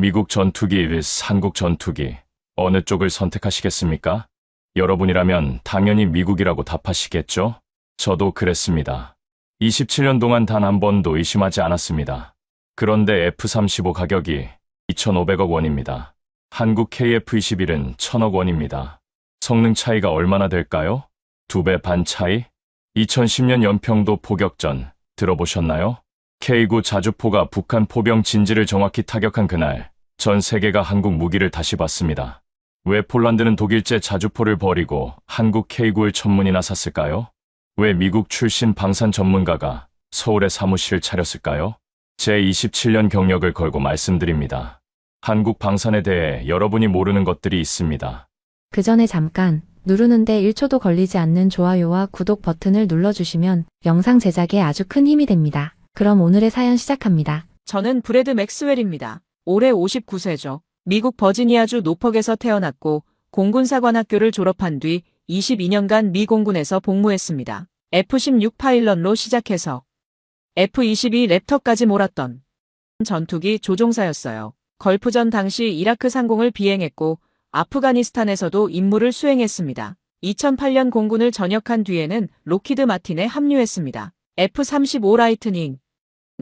미국 전투기 vs 한국 전투기, 어느 쪽을 선택하시겠습니까? 여러분이라면 당연히 미국이라고 답하시겠죠? 저도 그랬습니다. 27년 동안 단 한 번도 의심하지 않았습니다. 그런데 F-35 가격이 2,500억 원입니다. 한국 KF-21은 1,000억 원입니다. 성능 차이가 얼마나 될까요? 2배 반 차이? 2010년 연평도 포격전 들어보셨나요? K9 자주포가 북한 포병 진지를 정확히 타격한 그날, 전 세계가 한국 무기를 다시 봤습니다. 왜 폴란드는 독일제 자주포를 버리고 한국 K9을 천문이나 샀을까요? 왜 미국 출신 방산 전문가가 서울에 사무실을 차렸을까요? 제 27년 경력을 걸고 말씀드립니다. 한국 방산에 대해 여러분이 모르는 것들이 있습니다. 그 전에 잠깐 누르는데 1초도 걸리지 않는 좋아요와 구독 버튼을 눌러주시면 영상 제작에 아주 큰 힘이 됩니다. 그럼 오늘의 사연 시작합니다. 저는 브래드 맥스웰입니다. 올해 59세죠. 미국 버지니아주 노퍽에서 태어났고 공군사관학교를 졸업한 뒤 22년간 미 공군에서 복무했습니다. F-16 파일럿로 시작해서 F-22 랩터까지 몰았던 전투기 조종사였어요. 걸프전 당시 이라크 상공을 비행했고 아프가니스탄에서도 임무를 수행했습니다. 2008년 공군을 전역한 뒤에는 록히드 마틴에 합류했습니다. F-35 라이트닝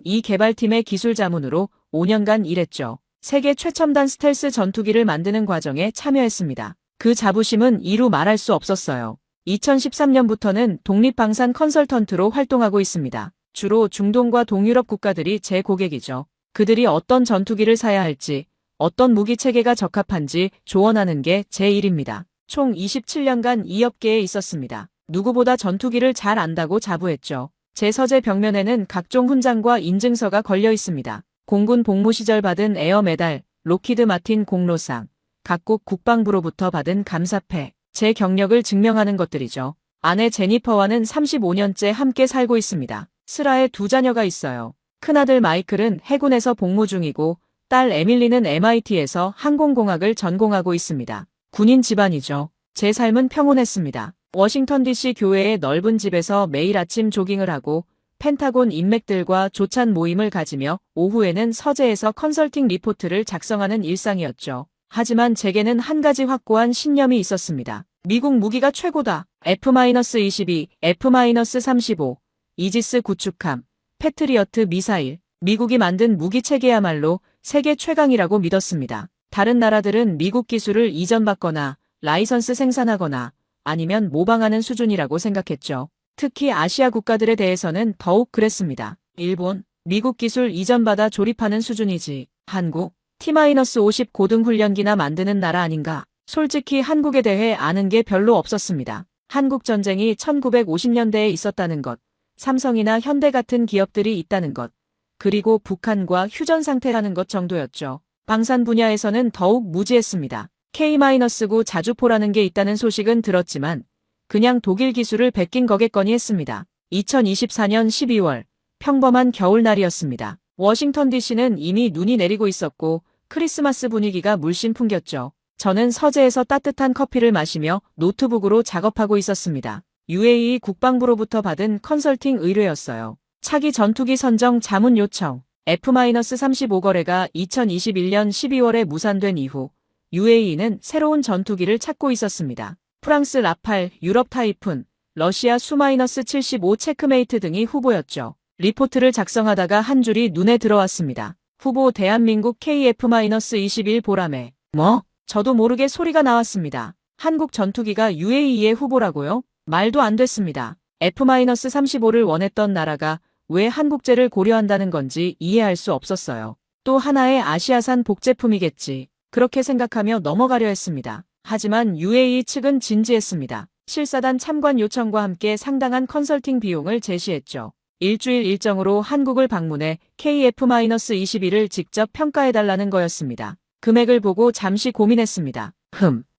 이 개발팀의 기술 자문으로 5년간 일했죠. 세계 최첨단 스텔스 전투기를 만드는 과정에 참여했습니다. 그 자부심은 이루 말할 수 없었어요. 2013년부터는 독립방산 컨설턴트로 활동하고 있습니다. 주로 중동과 동유럽 국가들이 제 고객이죠. 그들이 어떤 전투기를 사야 할지, 어떤 무기 체계가 적합한지 조언하는 게 제 일입니다. 총 27년간 이 업계에 있었습니다. 누구보다 전투기를 잘 안다고 자부했죠. 제 서재 벽면에는 각종 훈장과 인증서가 걸려 있습니다. 공군 복무 시절 받은 에어 메달, 록히드 마틴 공로상, 각국 국방부로부터 받은 감사패, 제 경력을 증명하는 것들이죠. 아내 제니퍼와는 35년째 함께 살고 있습니다. 슬아에 2자녀가 있어요. 큰아들 마이클은 해군에서 복무 중이고 딸 에밀리는 MIT에서 항공공학을 전공하고 있습니다. 군인 집안이죠. 제 삶은 평온했습니다. 워싱턴 DC 교회의 넓은 집에서 매일 아침 조깅을 하고 펜타곤 인맥들과 조찬 모임을 가지며 오후에는 서재에서 컨설팅 리포트를 작성하는 일상이었죠. 하지만 제게는 한 가지 확고한 신념이 있었습니다. 미국 무기가 최고다. F-22, F-35, 이지스 구축함, 패트리어트 미사일, 미국이 만든 무기 체계야말로 세계 최강이라고 믿었습니다. 다른 나라들은 미국 기술을 이전받거나 라이선스 생산하거나 아니면 모방하는 수준이라고 생각했죠. 특히 아시아 국가들에 대해서는 더욱 그랬습니다. 일본, 미국 기술 이전받아 조립하는 수준이지. 한국, T-50 고등훈련기나 만드는 나라 아닌가. 솔직히 한국에 대해 아는 게 별로 없었습니다. 한국 전쟁이 1950년대에 있었다는 것, 삼성이나 현대 같은 기업들이 있다는 것, 그리고 북한과 휴전 상태라는 것 정도였죠. 방산 분야에서는 더욱 무지했습니다. K-9 자주포라는 게 있다는 소식은 들었지만 그냥 독일 기술을 베낀 거겠거니 했습니다. 2024년 12월 평범한 겨울날이었습니다. 워싱턴 DC는 이미 눈이 내리고 있었고 크리스마스 분위기가 물씬 풍겼죠. 저는 서재에서 따뜻한 커피를 마시며 노트북으로 작업하고 있었습니다. UAE 국방부로부터 받은 컨설팅 의뢰였어요. 차기 전투기 선정 자문 요청. F-35 거래가 2021년 12월에 무산된 이후 UAE는 새로운 전투기를 찾고 있었습니다. 프랑스 라팔, 유럽 타이푼, 러시아 수-75 체크메이트 등이 후보였죠. 리포트를 작성하다가 한 줄이 눈에 들어왔습니다. 후보 대한민국 KF-21 보라매. 뭐? 저도 모르게 소리가 나왔습니다. 한국 전투기가 UAE의 후보라고요? 말도 안 됐습니다. F-35를 원했던 나라가 왜 한국제를 고려한다는 건지 이해할 수 없었어요. 또 하나의 아시아산 복제품이겠지. 그렇게 생각하며 넘어가려 했습니다. 하지만 UAE 측은 진지했습니다. 실사단 참관 요청과 함께 상당한 컨설팅 비용을 제시했죠. 일주일 일정으로 한국을 방문해 KF-21을 직접 평가해달라는 거였습니다. 금액을 보고 잠시 고민했습니다.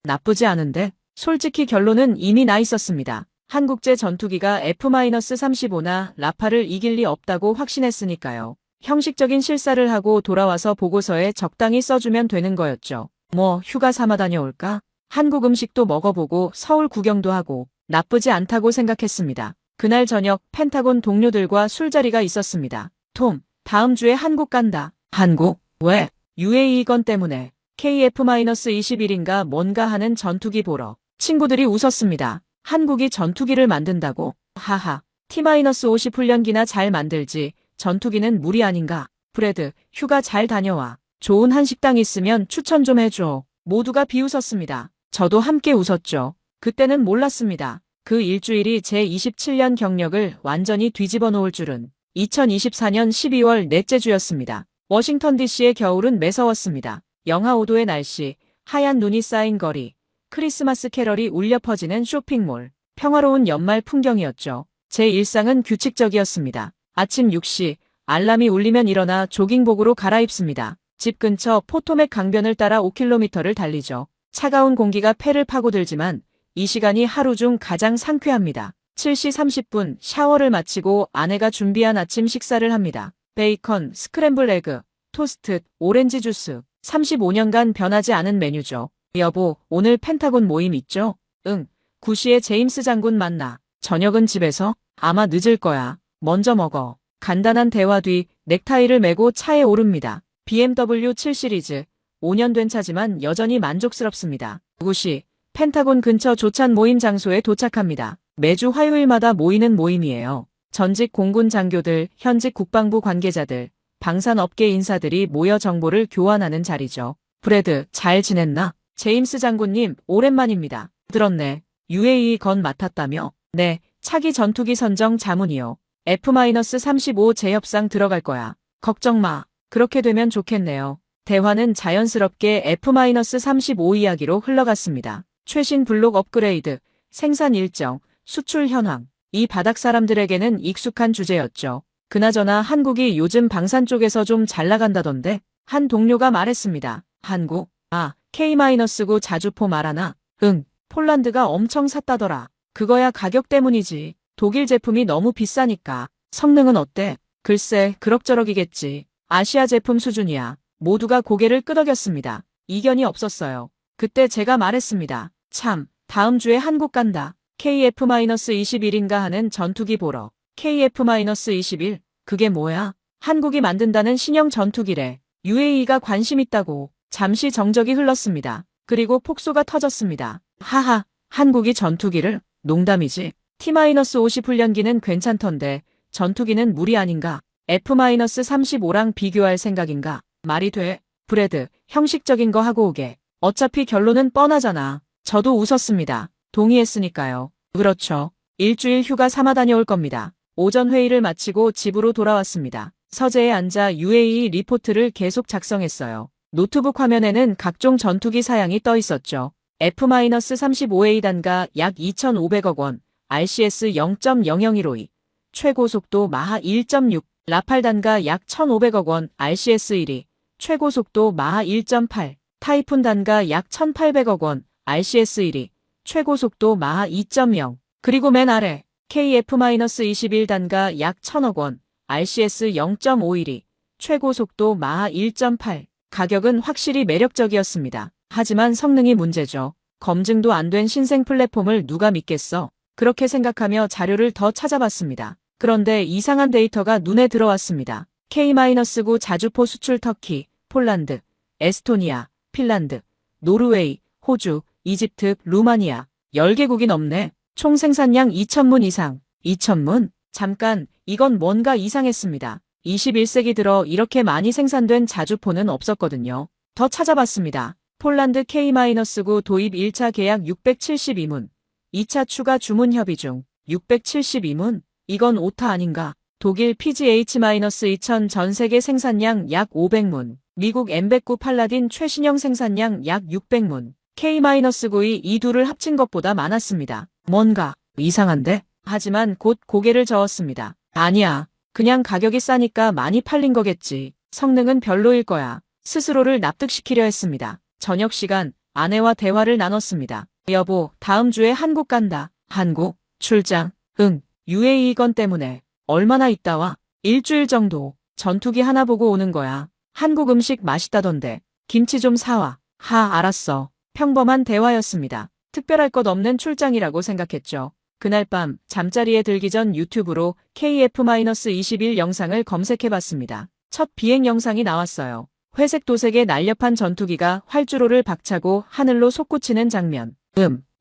나쁘지 않은데? 솔직히 결론은 이미 나 있었습니다. 한국제 전투기가 F-35나 라팔을 이길 리 없다고 확신했으니까요. 형식적인 실사를 하고 돌아와서 보고서에 적당히 써주면 되는 거였죠. 뭐 휴가 삼아 다녀올까? 한국 음식도 먹어보고 서울 구경도 하고 나쁘지 않다고 생각했습니다. 그날 저녁 펜타곤 동료들과 술자리가 있었습니다. 톰, 다음 주에 한국 간다. 한국? 왜? UAE 건 때문에 KF-21인가 뭔가 하는 전투기 보러 친구들이 웃었습니다. 한국이 전투기를 만든다고? 하하. T-50 훈련기나 잘 만들지. 전투기는 무리 아닌가? 브래드, 휴가 잘 다녀와. 좋은 한식당 있으면 추천 좀 해줘. 모두가 비웃었습니다. 저도 함께 웃었죠. 그때는 몰랐습니다. 그 일주일이 제 27년 경력을 완전히 뒤집어 놓을 줄은. 2024년 12월 넷째 주였습니다. 워싱턴 DC의 겨울은 매서웠습니다. 영하 5도의 날씨, 하얀 눈이 쌓인 거리, 크리스마스 캐럴이 울려 퍼지는 쇼핑몰, 평화로운 연말 풍경이었죠. 제 일상은 규칙적이었습니다. 아침 6시, 알람이 울리면 일어나 조깅복으로 갈아입습니다. 집 근처 포토맥 강변을 따라 5km를 달리죠. 차가운 공기가 폐를 파고들지만 이 시간이 하루 중 가장 상쾌합니다. 7시 30분 샤워를 마치고 아내가 준비한 아침 식사를 합니다. 베이컨, 스크램블 에그, 토스트, 오렌지 주스. 35년간 변하지 않은 메뉴죠. 여보, 오늘 펜타곤 모임 있죠? 응. 9시에 제임스 장군 만나. 저녁은 집에서? 아마 늦을 거야. 먼저 먹어. 간단한 대화 뒤 넥타이를 메고 차에 오릅니다. BMW 7 시리즈. 5년 된 차지만 여전히 만족스럽습니다. 9시 펜타곤 근처 조찬 모임 장소에 도착합니다. 매주 화요일마다 모이는 모임이에요. 전직 공군 장교들, 현직 국방부 관계자들, 방산업계 인사들이 모여 정보를 교환하는 자리죠. 브래드, 잘 지냈나? 제임스 장군님, 오랜만입니다. 들었네. UAE 건 맡았다며? 네, 차기 전투기 선정 자문이요. F-35 재협상 들어갈 거야. 걱정 마. 그렇게 되면 좋겠네요. 대화는 자연스럽게 F-35 이야기로 흘러갔습니다. 최신 블록 업그레이드, 생산 일정, 수출 현황. 이 바닥 사람들에게는 익숙한 주제였죠. 그나저나 한국이 요즘 방산 쪽에서 좀 잘 나간다던데? 한 동료가 말했습니다. 한국? 아, K-9 자주포 말하나? 응, 폴란드가 엄청 샀다더라. 그거야 가격 때문이지. 독일 제품이 너무 비싸니까. 성능은 어때? 글쎄, 그럭저럭이겠지. 아시아 제품 수준이야. 모두가 고개를 끄덕였습니다. 이견이 없었어요. 그때 제가 말했습니다. 참, 다음 주에 한국 간다. KF-21인가 하는 전투기 보러. KF-21? 그게 뭐야? 한국이 만든다는 신형 전투기래. UAE가 관심 있다고. 잠시 정적이 흘렀습니다. 그리고 폭소가 터졌습니다. 하하, 한국이 전투기를? 농담이지. T-50 훈련기는 괜찮던데 전투기는 무리 아닌가? F-35랑 비교할 생각인가? 말이 돼. 브래드, 형식적인 거 하고 오게. 어차피 결론은 뻔하잖아. 저도 웃었습니다. 동의했으니까요. 그렇죠. 일주일 휴가 삼아 다녀올 겁니다. 오전 회의를 마치고 집으로 돌아왔습니다. 서재에 앉아 UAE 리포트를 계속 작성했어요. 노트북 화면에는 각종 전투기 사양이 떠 있었죠. F-35A 단가 약 2,500억 원, RCS 0.00152, 최고속도 마하 1.6, 라팔 단가 약 1,500억 원, RCS 1위, 최고속도 마하 1.8, 타이푼 단가 약 1,800억 원, RCS 1위, 최고속도 마하 2.0, 그리고 맨 아래 KF-21 단가 약 1,000억 원, RCS 0.51위, 최고속도 마하 1.8. 가격은 확실히 매력적이었습니다. 하지만 성능이 문제죠. 검증도 안 된 신생 플랫폼을 누가 믿겠어? 그렇게 생각하며 자료를 더 찾아봤습니다. 그런데 이상한 데이터가 눈에 들어왔습니다. K-9 자주포 수출 터키, 폴란드, 에스토니아, 핀란드, 노르웨이, 호주, 이집트, 루마니아. 10개국이 넘네. 총 생산량 2,000문 이상. 2,000문? 잠깐, 이건 뭔가 이상했습니다. 21세기 들어 이렇게 많이 생산된 자주포는 없었거든요. 더 찾아봤습니다. 폴란드 K-9 도입 1차 계약 672문. 2차 추가 주문 협의 중 672문? 이건 오타 아닌가? 독일 PGH-2000 전 세계 생산량 약 500문. 미국 M109 팔라딘 최신형 생산량 약 600문. K-9이 이 둘을 합친 것보다 많았습니다. 뭔가 이상한데? 하지만 곧 고개를 저었습니다. 아니야. 그냥 가격이 싸니까 많이 팔린 거겠지. 성능은 별로일 거야. 스스로를 납득시키려 했습니다. 저녁 시간 아내와 대화를 나눴습니다. 여보, 다음 주에 한국 간다. 한국? 출장? 응. UAE 건 때문에. 얼마나 있다 와? 일주일 정도. 전투기 하나 보고 오는 거야. 한국 음식 맛있다던데. 김치 좀 사와. 알았어. 평범한 대화였습니다. 특별할 것 없는 출장이라고 생각했죠. 그날 밤 잠자리에 들기 전 유튜브로 KF-21 영상을 검색해봤습니다. 첫 비행 영상이 나왔어요. 회색 도색의 날렵한 전투기가 활주로를 박차고 하늘로 솟구치는 장면.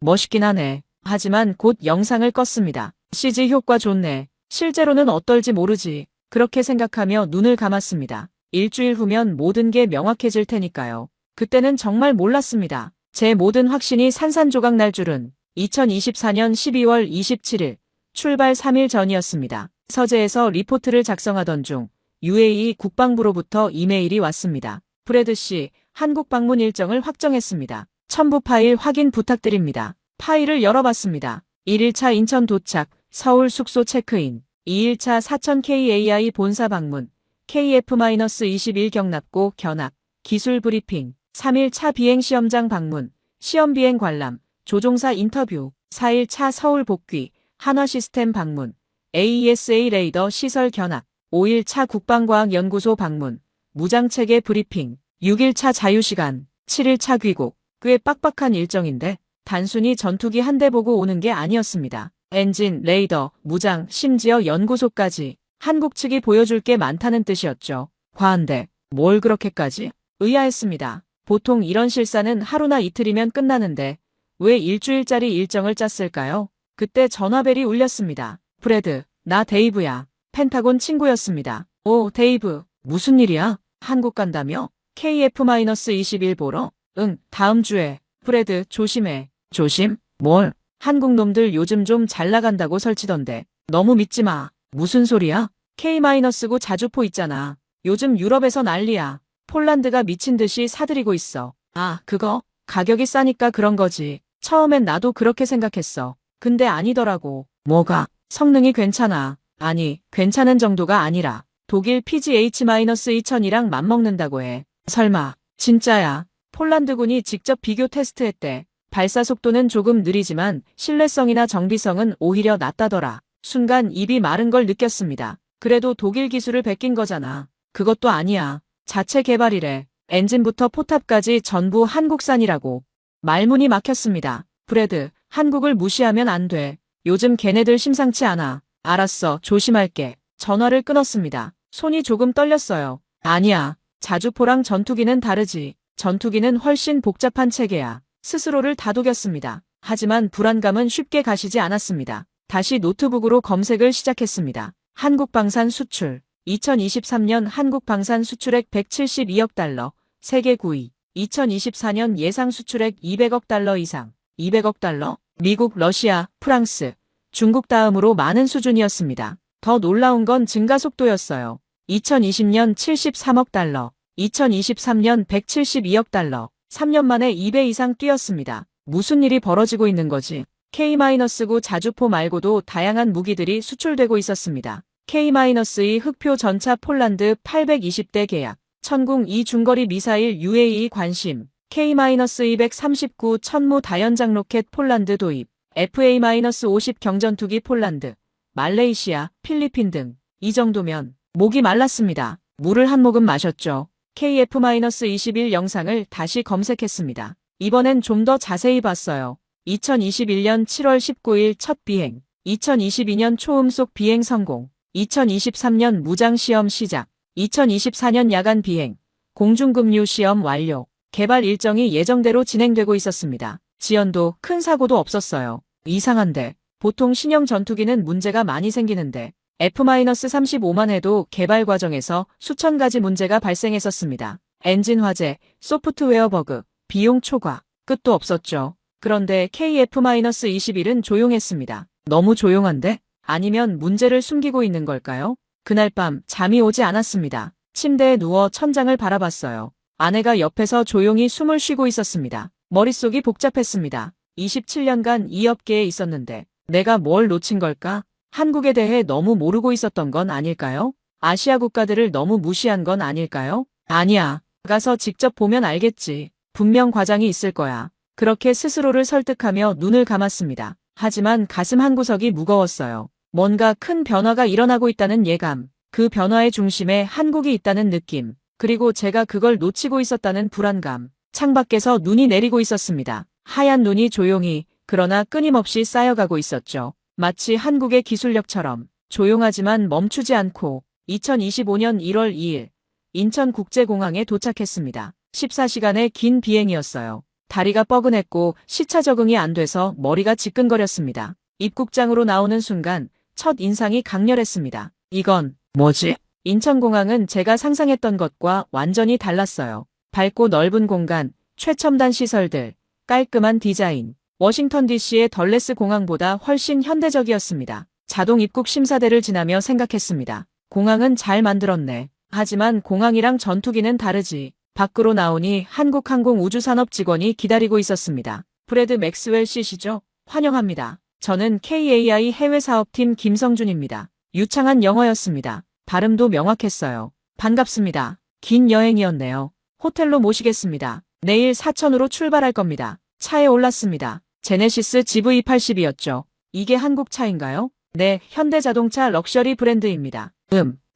멋있긴 하네. 하지만 곧 영상을 껐습니다. CG 효과 좋네. 실제로는 어떨지 모르지. 그렇게 생각하며 눈을 감았습니다. 일주일 후면 모든 게 명확해질 테니까요. 그때는 정말 몰랐습니다. 제 모든 확신이 산산조각 날 줄은. 2024년 12월 27일 출발 3일 전이었습니다. 서재에서 리포트를 작성하던 중 UAE 국방부로부터 이메일이 왔습니다. 브래드 씨, 한국 방문 일정을 확정했습니다. 첨부 파일 확인 부탁드립니다. 파일을 열어봤습니다. 1일차 인천 도착, 서울 숙소 체크인, 2일차 사천 KAI 본사 방문, KF-21 경납고 견학, 기술 브리핑, 3일차 비행 시험장 방문, 시험 비행 관람, 조종사 인터뷰, 4일차 서울 복귀, 한화 시스템 방문, AESA 레이더 시설 견학, 5일차 국방과학연구소 방문, 무장체계 브리핑, 6일차 자유시간, 7일차 귀국. 꽤 빡빡한 일정인데 단순히 전투기 한 대 보고 오는 게 아니었습니다. 엔진, 레이더, 무장, 심지어 연구소까지 한국 측이 보여줄 게 많다는 뜻이었죠. 과한데 뭘 그렇게까지? 의아했습니다. 보통 이런 실사는 하루나 이틀이면 끝나는데 왜 일주일짜리 일정을 짰을까요? 그때 전화벨이 울렸습니다. 브래드, 나 데이브야. 펜타곤 친구였습니다. 오, 데이브. 무슨 일이야? 한국 간다며? KF-21 보러? 응, 다음 주에. 브래드, 조심해. 조심? 뭘? 한국 놈들 요즘 좀 잘 나간다고 설치던데. 너무 믿지 마. 무슨 소리야? K-9 자주포 있잖아. 요즘 유럽에서 난리야. 폴란드가 미친 듯이 사들이고 있어. 아, 그거? 가격이 싸니까 그런 거지. 처음엔 나도 그렇게 생각했어. 근데 아니더라고. 뭐가? 성능이 괜찮아. 아니, 괜찮은 정도가 아니라 독일 PGH-2000이랑 맞먹는다고 해. 설마, 진짜야. 폴란드군이 직접 비교 테스트했대. 발사 속도는 조금 느리지만 신뢰성이나 정비성은 오히려 낮다더라. 순간 입이 마른 걸 느꼈습니다. 그래도 독일 기술을 베낀 거잖아. 그것도 아니야. 자체 개발이래. 엔진부터 포탑까지 전부 한국산이라고. 말문이 막혔습니다. 브래드, 한국을 무시하면 안 돼. 요즘 걔네들 심상치 않아. 알았어, 조심할게. 전화를 끊었습니다. 손이 조금 떨렸어요. 아니야. 자주포랑 전투기는 다르지. 전투기는 훨씬 복잡한 체계야. 스스로를 다독였습니다. 하지만 불안감은 쉽게 가시지 않았습니다. 다시 노트북으로 검색을 시작했습니다. 한국 방산 수출. 2023년 한국 방산 수출액 172억 달러. 세계 9위. 2024년 예상 수출액 200억 달러 이상. 200억 달러? 미국, 러시아, 프랑스, 중국 다음으로 많은 수준이었습니다. 더 놀라운 건 증가 속도였어요. 2020년 73억 달러, 2023년 172억 달러, 3년 만에 2배 이상 뛰었습니다. 무슨 일이 벌어지고 있는 거지? K-9 자주포 말고도 다양한 무기들이 수출되고 있었습니다. K-2 흑표 전차 폴란드 820대 계약, 천궁 2 중거리 미사일 UAE 관심, K-239 천무 다연장 로켓 폴란드 도입, FA-50 경전투기 폴란드, 말레이시아, 필리핀 등. 이 정도면 목이 말랐습니다. 물을 한 모금 마셨죠. KF-21 영상을 다시 검색했습니다. 이번엔 좀 더 자세히 봤어요. 2021년 7월 19일 첫 비행, 2022년 초음속 비행 성공, 2023년 무장시험 시작, 2024년 야간 비행, 공중급류 시험 완료, 개발 일정이 예정대로 진행되고 있었습니다. 지연도 큰 사고도 없었어요. 이상한데, 보통 신형 전투기는 문제가 많이 생기는데 F-35만 해도 개발 과정에서 수천 가지 문제가 발생했었습니다. 엔진 화재, 소프트웨어 버그, 비용 초과, 끝도 없었죠. 그런데 KF-21은 조용했습니다. 너무 조용한데? 아니면 문제를 숨기고 있는 걸까요? 그날 밤 잠이 오지 않았습니다. 침대에 누워 천장을 바라봤어요. 아내가 옆에서 조용히 숨을 쉬고 있었습니다. 머릿속이 복잡했습니다. 27년간 이 업계에 있었는데 내가 뭘 놓친 걸까? 한국에 대해 너무 모르고 있었던 건 아닐까요? 아시아 국가들을 너무 무시한 건 아닐까요? 아니야. 가서 직접 보면 알겠지. 분명 과장이 있을 거야. 그렇게 스스로를 설득하며 눈을 감았습니다. 하지만 가슴 한구석이 무거웠어요. 뭔가 큰 변화가 일어나고 있다는 예감. 그 변화의 중심에 한국이 있다는 느낌. 그리고 제가 그걸 놓치고 있었다는 불안감. 창밖에서 눈이 내리고 있었습니다. 하얀 눈이 조용히, 그러나 끊임없이 쌓여가고 있었죠. 마치 한국의 기술력처럼 조용하지만 멈추지 않고. 2025년 1월 2일 인천국제공항에 도착했습니다. 14시간의 긴 비행이었어요. 다리가 뻐근했고 시차 적응이 안 돼서 머리가 지끈거렸습니다. 입국장으로 나오는 순간 첫 인상이 강렬했습니다. 이건 뭐지? 인천공항은 제가 상상했던 것과 완전히 달랐어요. 밝고 넓은 공간, 최첨단 시설들, 깔끔한 디자인. 워싱턴 DC의 덜레스 공항보다 훨씬 현대적이었습니다. 자동 입국 심사대를 지나며 생각했습니다. 공항은 잘 만들었네. 하지만 공항이랑 전투기는 다르지. 밖으로 나오니 한국항공우주산업 직원이 기다리고 있었습니다. 브래드 맥스웰 씨시죠? 환영합니다. 저는 KAI 해외사업팀 김성준입니다. 유창한 영어였습니다. 발음도 명확했어요. 반갑습니다. 긴 여행이었네요. 호텔로 모시겠습니다. 내일 사천으로 출발할 겁니다. 차에 올랐습니다. 제네시스 GV80이었죠. 이게 한국 차인가요? 네, 현대자동차 럭셔리 브랜드입니다.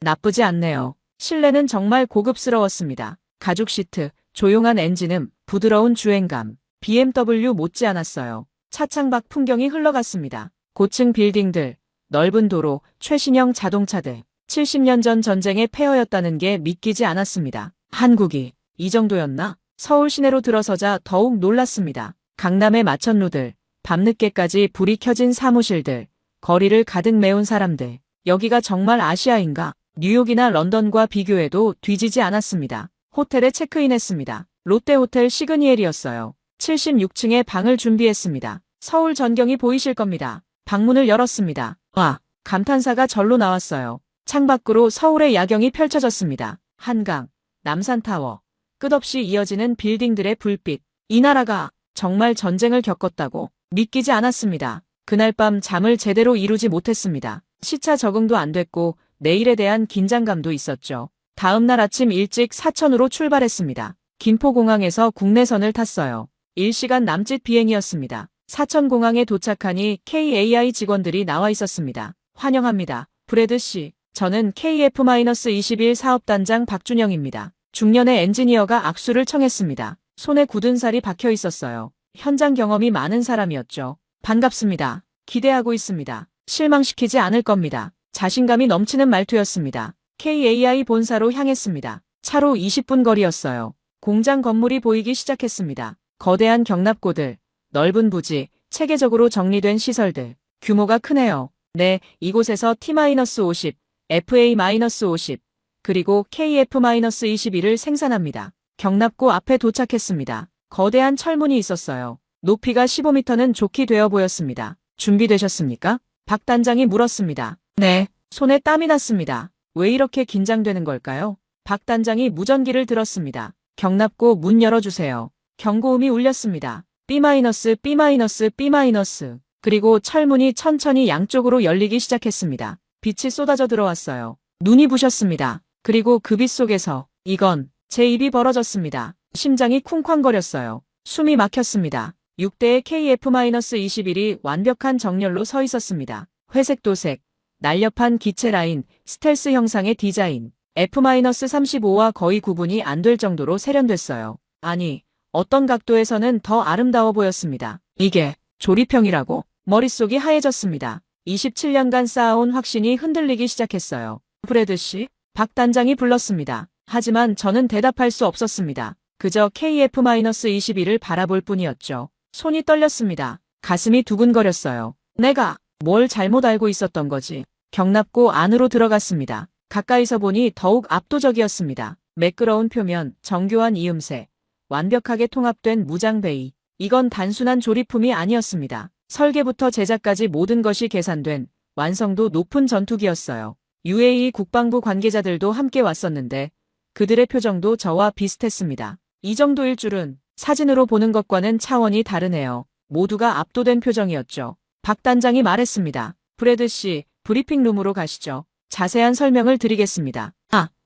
나쁘지 않네요. 실내는 정말 고급스러웠습니다. 가죽 시트, 조용한 엔진음, 부드러운 주행감. BMW 못지않았어요. 차창 밖 풍경이 흘러갔습니다. 고층 빌딩들, 넓은 도로, 최신형 자동차들. 70년 전 전쟁의 폐허였다는 게 믿기지 않았습니다. 한국이 이 정도였나? 서울 시내로 들어서자 더욱 놀랐습니다. 강남의 마천루들, 밤늦게까지 불이 켜진 사무실들, 거리를 가득 메운 사람들. 여기가 정말 아시아인가? 뉴욕이나 런던과 비교해도 뒤지지 않았습니다. 호텔에 체크인했습니다. 롯데호텔 시그니엘이었어요. 76층에 방을 준비했습니다. 서울 전경이 보이실 겁니다. 방문을 열었습니다. 와, 감탄사가 절로 나왔어요. 창밖으로 서울의 야경이 펼쳐졌습니다. 한강, 남산타워, 끝없이 이어지는 빌딩들의 불빛. 이 나라가 정말 전쟁을 겪었다고 믿기지 않았습니다. 그날 밤 잠을 제대로 이루지 못했습니다. 시차 적응도 안 됐고 내일에 대한 긴장감도 있었죠. 다음 날 아침 일찍 사천으로 출발했습니다. 김포공항에서 국내선을 탔어요. 1시간 남짓 비행이었습니다. 사천공항에 도착하니 KAI 직원들이 나와 있었습니다. 환영합니다. 브래드 씨. 저는 KF-21 사업단장 박준영입니다. 중년의 엔지니어가 악수를 청했습니다. 손에 굳은 살이 박혀 있었어요. 현장 경험이 많은 사람이었죠. 반갑습니다. 기대하고 있습니다. 실망시키지 않을 겁니다. 자신감이 넘치는 말투였습니다. KAI 본사로 향했습니다. 차로 20분 거리였어요. 공장 건물이 보이기 시작했습니다. 거대한 경납고들, 넓은 부지, 체계적으로 정리된 시설들. 규모가 크네요. 네, 이곳에서 T-50, FA-50, 그리고 KF-21을 생산합니다. 경납고 앞에 도착했습니다. 거대한 철문이 있었어요. 높이가 15m는 좋게 되어 보였습니다. 준비되셨습니까? 박 단장이 물었습니다. 네, 손에 땀이 났습니다. 왜 이렇게 긴장되는 걸까요? 박 단장이 무전기를 들었습니다. 경납고 문 열어주세요. 경고음이 울렸습니다. B-, B-, B-. 그리고 철문이 천천히 양쪽으로 열리기 시작했습니다. 빛이 쏟아져 들어왔어요. 눈이 부셨습니다. 그리고 그 빛 속에서 이건 제 입이 벌어졌습니다. 심장이 쿵쾅거렸어요. 숨이 막혔습니다. 6대의 KF-21이 완벽한 정렬로 서 있었습니다. 회색 도색, 날렵한 기체 라인, 스텔스 형상의 디자인. F-35와 거의 구분이 안 될 정도로 세련됐어요. 아니, 어떤 각도에서는 더 아름다워 보였습니다. 이게 조립형이라고? 머릿속이 하얘졌습니다. 27년간 쌓아온 확신이 흔들리기 시작했어요. 브래드 씨? 박 단장이 불렀습니다. 하지만 저는 대답할 수 없었습니다. 그저 KF-21을 바라볼 뿐이었죠. 손이 떨렸습니다. 가슴이 두근거렸어요. 내가 뭘 잘못 알고 있었던 거지. 경납고 안으로 들어갔습니다. 가까이서 보니 더욱 압도적이었습니다. 매끄러운 표면, 정교한 이음새, 완벽하게 통합된 무장베이. 이건 단순한 조립품이 아니었습니다. 설계부터 제작까지 모든 것이 계산된 완성도 높은 전투기였어요. UAE 국방부 관계자들도 함께 왔었는데 그들의 표정도 저와 비슷했습니다. 이 정도일 줄은 사진으로 보는 것과는 차원이 다르네요. 모두가 압도된 표정이었죠. 박 단장이 말했습니다. 브래드 씨, 브리핑룸으로 가시죠. 자세한 설명을 드리겠습니다.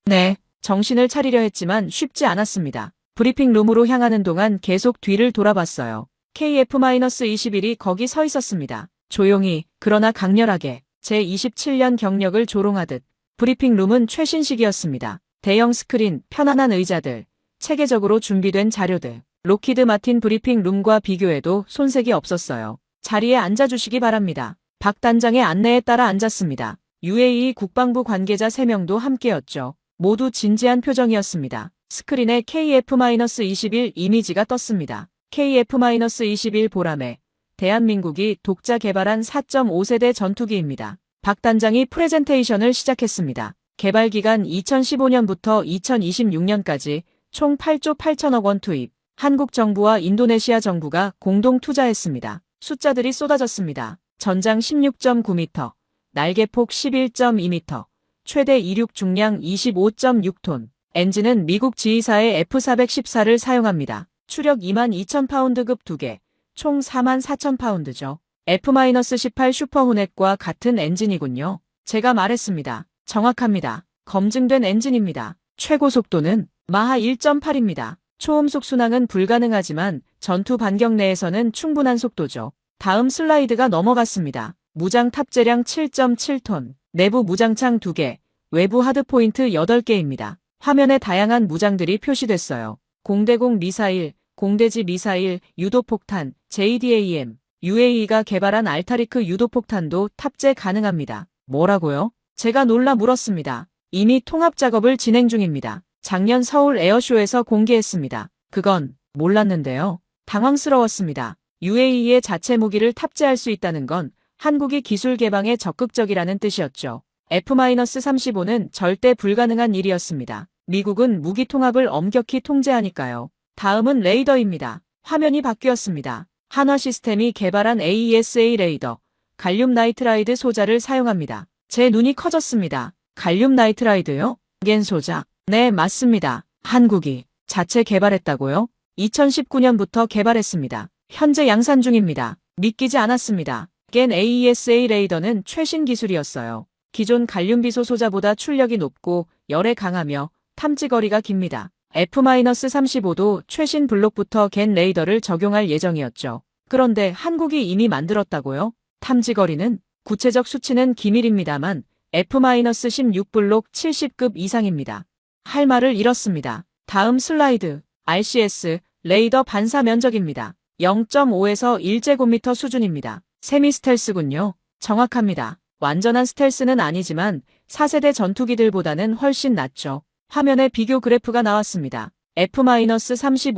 네. 정신을 차리려 했지만 쉽지 않았습니다. 브리핑룸으로 향하는 동안 계속 뒤를 돌아봤어요. KF-21이 거기 서 있었습니다. 조용히, 그러나 강렬하게, 제27년 경력을 조롱하듯. 브리핑룸은 최신식이었습니다. 대형 스크린, 편안한 의자들, 체계적으로 준비된 자료들. 로키드 마틴 브리핑룸과 비교해도 손색이 없었어요. 자리에 앉아주시기 바랍니다. 박 단장의 안내에 따라 앉았습니다. UAE 국방부 관계자 3명도 함께였죠. 모두 진지한 표정이었습니다. 스크린에 KF-21 이미지가 떴습니다. KF-21 보람에 대한민국이 독자 개발한 4.5세대 전투기입니다. 박 단장이 프레젠테이션을 시작했습니다. 개발 기간 2015년부터 2026년까지 총 8조 8천억 원 투입, 한국 정부와 인도네시아 정부가 공동 투자했습니다. 숫자들이 쏟아졌습니다. 전장 16.9m, 날개폭 11.2m, 최대 이륙 중량 25.6톤, 엔진은 미국 지휘사의 F414를 사용합니다. 추력 22,000파운드급 2개, 총 44,000파운드죠. F-18 슈퍼 호넷과 같은 엔진이군요. 제가 말했습니다. 정확합니다. 검증된 엔진입니다. 최고 속도는 마하 1.8입니다. 초음속 순항은 불가능하지만 전투 반경 내에서는 충분한 속도죠. 다음 슬라이드가 넘어갔습니다. 무장 탑재량 7.7톤, 내부 무장창 2개, 외부 하드포인트 8개입니다. 화면에 다양한 무장들이 표시됐어요. 공대공 미사일, 공대지 미사일, 유도폭탄, JDAM, UAE가 개발한 알타리크 유도폭탄도 탑재 가능합니다. 뭐라고요? 제가 놀라 물었습니다. 이미 통합 작업을 진행 중입니다. 작년 서울 에어쇼에서 공개했습니다. 그건 몰랐는데요. 당황스러웠습니다. UAE의 자체 무기를 탑재할 수 있다는 건 한국이 기술 개방에 적극적이라는 뜻이었죠. F-35는 절대 불가능한 일이었습니다. 미국은 무기 통합을 엄격히 통제하니까요. 다음은 레이더입니다. 화면이 바뀌었습니다. 한화 시스템이 개발한 AESA 레이더, 갈륨 나이트라이드 소자를 사용합니다. 제 눈이 커졌습니다. 갈륨 나이트라이드요? 겐 소자. 네, 맞습니다. 한국이 자체 개발했다고요? 2019년부터 개발했습니다. 현재 양산 중입니다. 믿기지 않았습니다. 겐 AESA 레이더는 최신 기술이었어요. 기존 갈륨 비소 소자보다 출력이 높고 열에 강하며 탐지 거리가 깁니다. F-35도 최신 블록부터 겐 레이더를 적용할 예정이었죠. 그런데 한국이 이미 만들었다고요? 탐지 거리는? 구체적 수치는 기밀입니다만 F-16 블록 70급 이상입니다. 할 말을 잃었습니다. 다음 슬라이드. RCS, 레이더 반사 면적입니다. 0.5에서 1제곱미터 수준입니다. 세미 스텔스군요. 정확합니다. 완전한 스텔스는 아니지만 4세대 전투기들보다는 훨씬 낫죠. 화면에 비교 그래프가 나왔습니다. F-35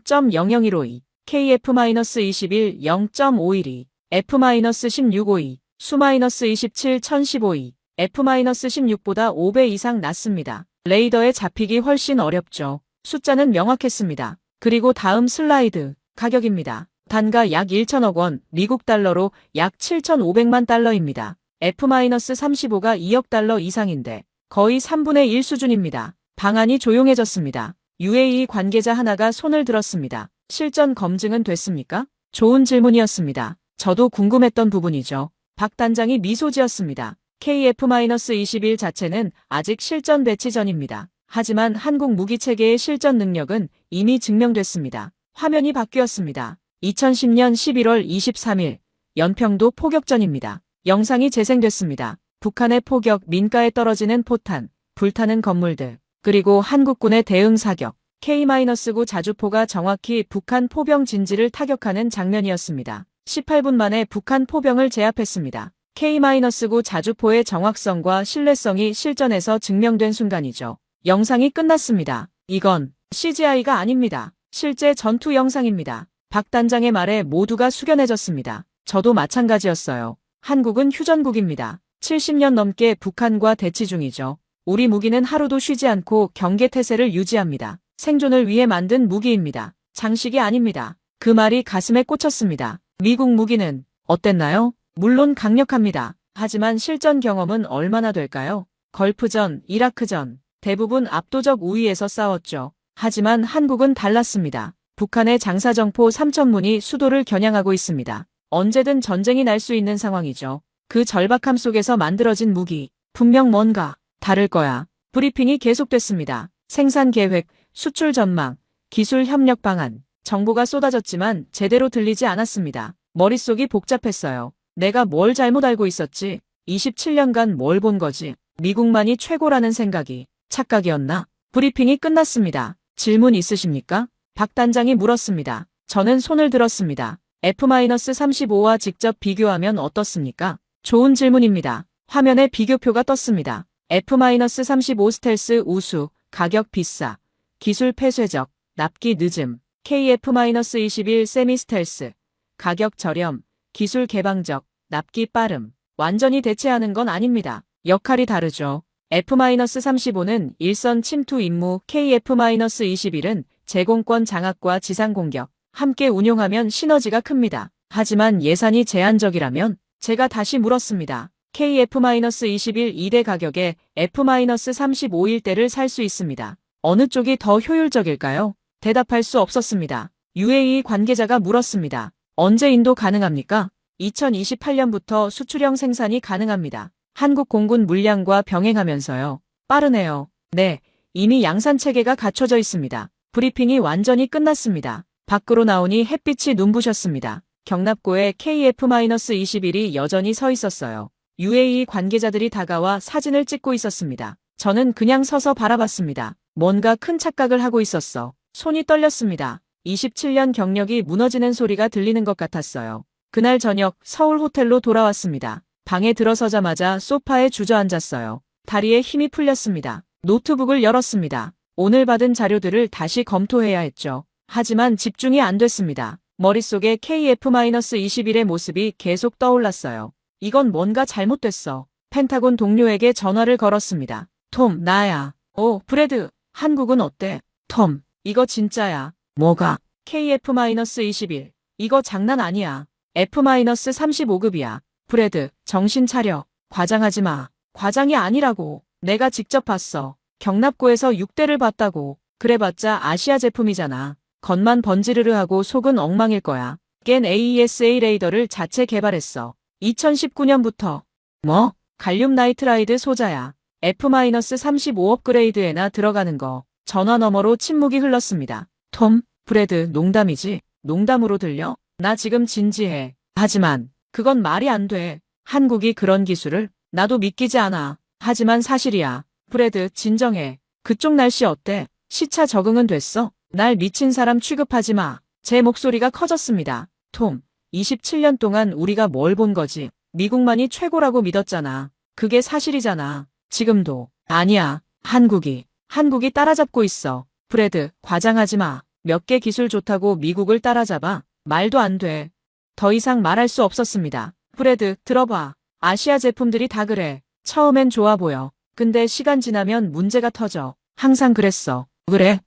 0.00152, KF-21 0.512, F-16 52, Su-27 1015이, F-16보다 5배 이상 낮습니다. 레이더에 잡히기 훨씬 어렵죠. 숫자는 명확했습니다. 그리고 다음 슬라이드, 가격입니다. 단가 약 1천억 원, 미국 달러로 약 7,500만 달러입니다. F-35가 2억 달러 이상인데 거의 3분의 1 수준입니다. 방안이 조용해졌습니다. UAE 관계자 하나가 손을 들었습니다. 실전 검증은 됐습니까? 좋은 질문이었습니다. 저도 궁금했던 부분이죠. 박 단장이 미소 지었습니다. KF-21 자체는 아직 실전 배치 전입니다. 하지만 한국 무기체계의 실전 능력은 이미 증명됐습니다. 화면이 바뀌었습니다. 2010년 11월 23일 연평도 포격전입니다. 영상이 재생됐습니다. 북한의 포격, 민가에 떨어지는 포탄, 불타는 건물들, 그리고 한국군의 대응 사격, K-9 자주포가 정확히 북한 포병 진지를 타격하는 장면이었습니다. 18분 만에 북한 포병을 제압했습니다. K-9 자주포의 정확성과 신뢰성이 실전에서 증명된 순간이죠. 영상이 끝났습니다. 이건 CGI가 아닙니다. 실제 전투 영상입니다. 박 단장의 말에 모두가 숙연해졌습니다. 저도 마찬가지였어요. 한국은 휴전국입니다. 70년 넘게 북한과 대치 중이죠. 우리 무기는 하루도 쉬지 않고 경계태세를 유지합니다. 생존을 위해 만든 무기입니다. 장식이 아닙니다. 그 말이 가슴에 꽂혔습니다. 미국 무기는 어땠나요? 물론 강력합니다. 하지만 실전 경험은 얼마나 될까요? 걸프전, 이라크전, 대부분 압도적 우위에서 싸웠죠. 하지만 한국은 달랐습니다. 북한의 장사정포 3,000문이 수도를 겨냥하고 있습니다. 언제든 전쟁이 날 수 있는 상황이죠. 그 절박함 속에서 만들어진 무기, 분명 뭔가 다를 거야. 브리핑이 계속됐습니다. 생산 계획, 수출 전망, 기술 협력 방안, 정보가 쏟아졌지만 제대로 들리지 않았습니다. 머릿속이 복잡했어요. 내가 뭘 잘못 알고 있었지? 27년간 뭘 본 거지? 미국만이 최고라는 생각이 착각이었나? 브리핑이 끝났습니다. 질문 있으십니까? 박 단장이 물었습니다. 저는 손을 들었습니다. F-35와 직접 비교하면 어떻습니까? 좋은 질문입니다. 화면에 비교표가 떴습니다. F-35 스텔스 우수, 가격 비싸, 기술 폐쇄적, 납기 늦음. KF-21 세미 스텔스, 가격 저렴, 기술 개방적, 납기 빠름. 완전히 대체하는 건 아닙니다. 역할이 다르죠. F-35는 일선 침투 임무, KF-21은 제공권 장악과 지상 공격. 함께 운용하면 시너지가 큽니다. 하지만 예산이 제한적이라면 제가 다시 물었습니다. KF-21 2대 가격에 F-35 1대를 살 수 있습니다. 어느 쪽이 더 효율적일까요? 대답할 수 없었습니다. UAE 관계자가 물었습니다. 언제 인도 가능합니까? 2028년부터 수출형 생산이 가능합니다. 한국 공군 물량과 병행하면서요. 빠르네요. 네, 이미 양산 체계가 갖춰져 있습니다. 브리핑이 완전히 끝났습니다. 밖으로 나오니 햇빛이 눈부셨습니다. 경납고에 KF-21이 여전히 서 있었어요. UAE 관계자들이 다가와 사진을 찍고 있었습니다. 저는 그냥 서서 바라봤습니다. 뭔가 큰 착각을 하고 있었어. 손이 떨렸습니다. 27년 경력이 무너지는 소리가 들리는 것 같았어요. 그날 저녁 서울 호텔로 돌아왔습니다. 방에 들어서자마자 소파에 주저앉았어요. 다리에 힘이 풀렸습니다. 노트북을 열었습니다. 오늘 받은 자료들을 다시 검토해야 했죠. 하지만 집중이 안 됐습니다. 머릿속에 KF-21의 모습이 계속 떠올랐어요. 이건 뭔가 잘못됐어. 펜타곤 동료에게 전화를 걸었습니다. 톰, 나야. 오, 브래드. 한국은 어때? 톰, 이거 진짜야. 뭐가? KF-21. 이거 장난 아니야. F-35급이야. 브래드, 정신 차려. 과장하지 마. 과장이 아니라고. 내가 직접 봤어. 경납고에서 6대를 봤다고. 그래봤자 아시아 제품이잖아. 겉만 번지르르하고 속은 엉망일 거야. 깬 AESA 레이더를 자체 개발했어. 2019년부터. 뭐? 갈륨 나이트라이드 소자야. F-35 업그레이드에나 들어가는 거. 전화 너머로 침묵이 흘렀습니다. 톰, 브래드, 농담이지? 농담으로 들려? 나 지금 진지해. 하지만 그건 말이 안 돼. 한국이 그런 기술을? 나도 믿기지 않아. 하지만 사실이야. 브래드, 진정해. 그쪽 날씨 어때? 시차 적응은 됐어? 날 미친 사람 취급하지 마. 제 목소리가 커졌습니다. 톰, 27년 동안 우리가 뭘 본 거지? 미국만이 최고라고 믿었잖아. 그게 사실이잖아. 지금도. 아니야. 한국이 따라잡고 있어. 브래드, 과장하지 마. 몇 개 기술 좋다고 미국을 따라잡아? 말도 안 돼. 더 이상 말할 수 없었습니다. 브래드, 들어봐. 아시아 제품들이 다 그래. 처음엔 좋아 보여. 근데 시간 지나면 문제가 터져. 항상 그랬어. 그래?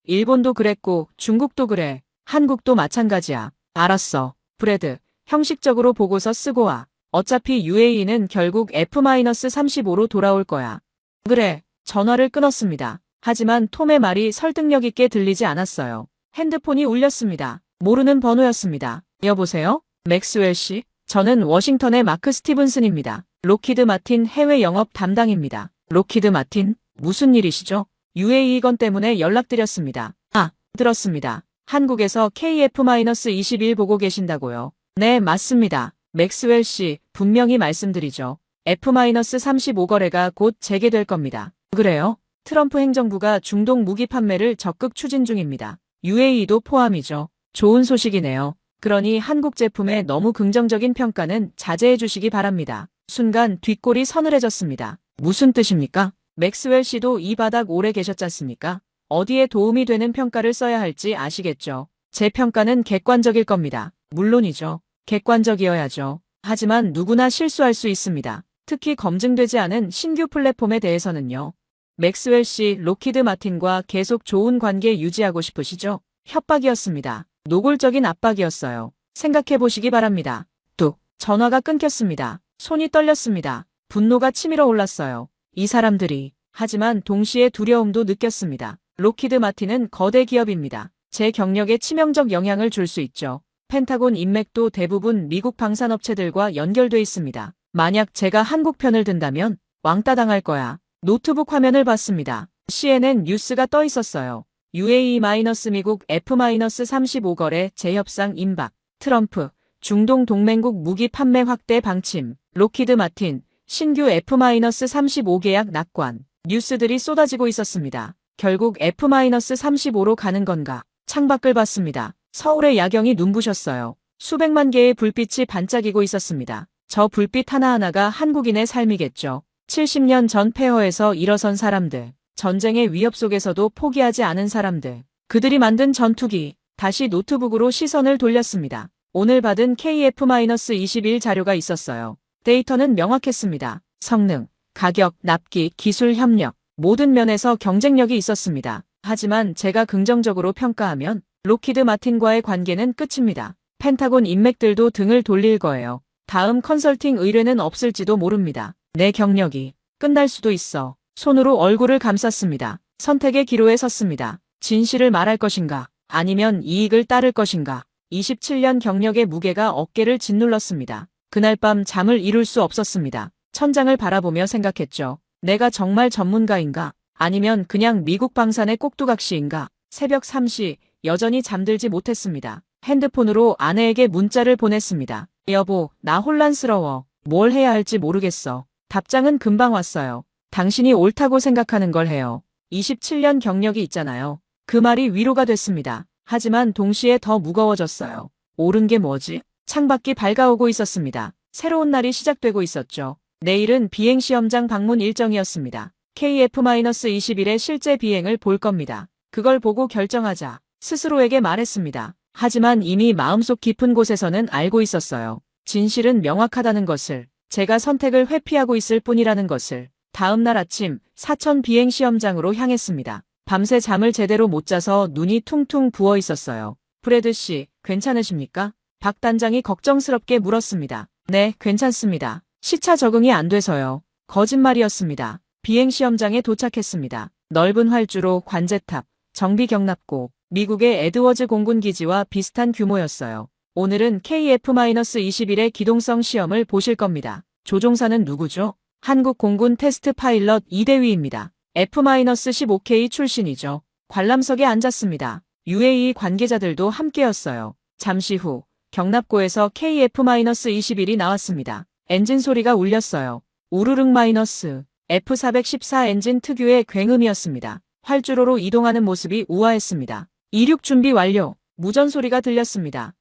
일본도 그랬고 중국도 그래. 한국도 마찬가지야. 알았어. 브래드, 형식적으로 보고서 쓰고 와. 어차피 UAE는 결국 F-35로 돌아올 거야. 그래. 전화를 끊었습니다. 하지만 톰의 말이 설득력 있게 들리지 않았어요. 핸드폰이 울렸습니다. 모르는 번호였습니다. 여보세요? 맥스웰 씨? 저는 워싱턴의 마크 스티븐슨입니다. 록히드 마틴 해외 영업 담당입니다. 록히드 마틴? 무슨 일이시죠? UAE 건 때문에 연락드렸습니다. 아, 들었습니다. 한국에서 KF-21 보고 계신다고요? 네, 맞습니다. 맥스웰 씨, 분명히 말씀드리죠. F-35 거래가 곧 재개될 겁니다. 그래요? 트럼프 행정부가 중동 무기 판매를 적극 추진 중입니다. UAE도 포함이죠. 좋은 소식이네요. 그러니 한국 제품의 너무 긍정적인 평가는 자제해 주시기 바랍니다. 순간 뒷골이 서늘해졌습니다. 무슨 뜻입니까? 맥스웰 씨도 이 바닥 오래 계셨잖습니까? 어디에 도움이 되는 평가를 써야 할지 아시겠죠? 제 평가는 객관적일 겁니다. 물론이죠. 객관적이어야죠. 하지만 누구나 실수할 수 있습니다. 특히 검증되지 않은 신규 플랫폼에 대해서는요. 맥스웰 씨, 록히드 마틴과 계속 좋은 관계 유지하고 싶으시죠? 협박이었습니다. 노골적인 압박이었어요. 생각해보시기 바랍니다. 뚝. 전화가 끊겼습니다. 손이 떨렸습니다. 분노가 치밀어 올랐어요. 이 사람들이. 하지만 동시에 두려움도 느꼈습니다. 록히드 마틴은 거대 기업입니다. 제 경력에 치명적 영향을 줄 수 있죠. 펜타곤 인맥도 대부분 미국 방산업체들과 연결돼 있습니다. 만약 제가 한국 편을 든다면 왕따 당할 거야. 노트북 화면을 봤습니다. CNN 뉴스가 떠 있었어요. UAE-미국 F-35 거래 재협상 임박. 트럼프, 중동 동맹국 무기 판매 확대 방침. 록히드 마틴, 신규 F-35 계약 낙관. 뉴스들이 쏟아지고 있었습니다. 결국 F-35로 가는 건가? 창밖을 봤습니다. 서울의 야경이 눈부셨어요. 수백만 개의 불빛이 반짝이고 있었습니다. 저 불빛 하나하나가 한국인의 삶이겠죠. 70년 전 폐허에서 일어선 사람들, 전쟁의 위협 속에서도 포기하지 않은 사람들, 그들이 만든 전투기, 다시 노트북으로 시선을 돌렸습니다. 오늘 받은 KF-21 자료가 있었어요. 데이터는 명확했습니다. 성능, 가격, 납기, 기술 협력, 모든 면에서 경쟁력이 있었습니다. 하지만 제가 긍정적으로 평가하면 록히드 마틴과의 관계는 끝입니다. 펜타곤 인맥들도 등을 돌릴 거예요. 다음 컨설팅 의뢰는 없을지도 모릅니다. 내 경력이 끝날 수도 있어. 손으로 얼굴을 감쌌습니다. 선택의 기로에 섰습니다. 진실을 말할 것인가? 아니면 이익을 따를 것인가? 27년 경력의 무게가 어깨를 짓눌렀습니다. 그날 밤 잠을 이룰 수 없었습니다. 천장을 바라보며 생각했죠. 내가 정말 전문가인가? 아니면 그냥 미국 방산의 꼭두각시인가? 새벽 3시 여전히 잠들지 못했습니다. 핸드폰으로 아내에게 문자를 보냈습니다. 여보, 나 혼란스러워. 뭘 해야 할지 모르겠어. 답장은 금방 왔어요. 당신이 옳다고 생각하는 걸 해요. 27년 경력이 있잖아요. 그 말이 위로가 됐습니다. 하지만 동시에 더 무거워졌어요. 옳은 게 뭐지? 창밖이 밝아오고 있었습니다. 새로운 날이 시작되고 있었죠. 내일은 비행시험장 방문 일정이었습니다. KF-21의 실제 비행을 볼 겁니다. 그걸 보고 결정하자. 스스로에게 말했습니다. 하지만 이미 마음속 깊은 곳에서는 알고 있었어요. 진실은 명확하다는 것을, 제가 선택을 회피하고 있을 뿐이라는 것을. 다음 날 아침 사천 비행시험장으로 향했습니다. 밤새 잠을 제대로 못 자서 눈이 퉁퉁 부어 있었어요. 프레드 씨, 괜찮으십니까? 박 단장이 걱정스럽게 물었습니다. 네, 괜찮습니다. 시차 적응이 안 돼서요. 거짓말이었습니다. 비행시험장에 도착했습니다. 넓은 활주로, 관제탑, 정비 경납고, 미국의 에드워즈 공군 기지와 비슷한 규모였어요. 오늘은 KF-21의 기동성 시험을 보실 겁니다. 조종사는 누구죠? 한국 공군 테스트 파일럿 이대위입니다. F-15K 출신이죠. 관람석에 앉았습니다. UAE 관계자들도 함께였어요. 잠시 후 경납고에서 KF-21이 나왔습니다. 엔진 소리가 울렸어요. 우르릉 마이너스 F-414 엔진 특유의 굉음이었습니다. 활주로로 이동하는 모습이 우아했습니다. 이륙 준비 완료. 무전 소리가 들렸습니다.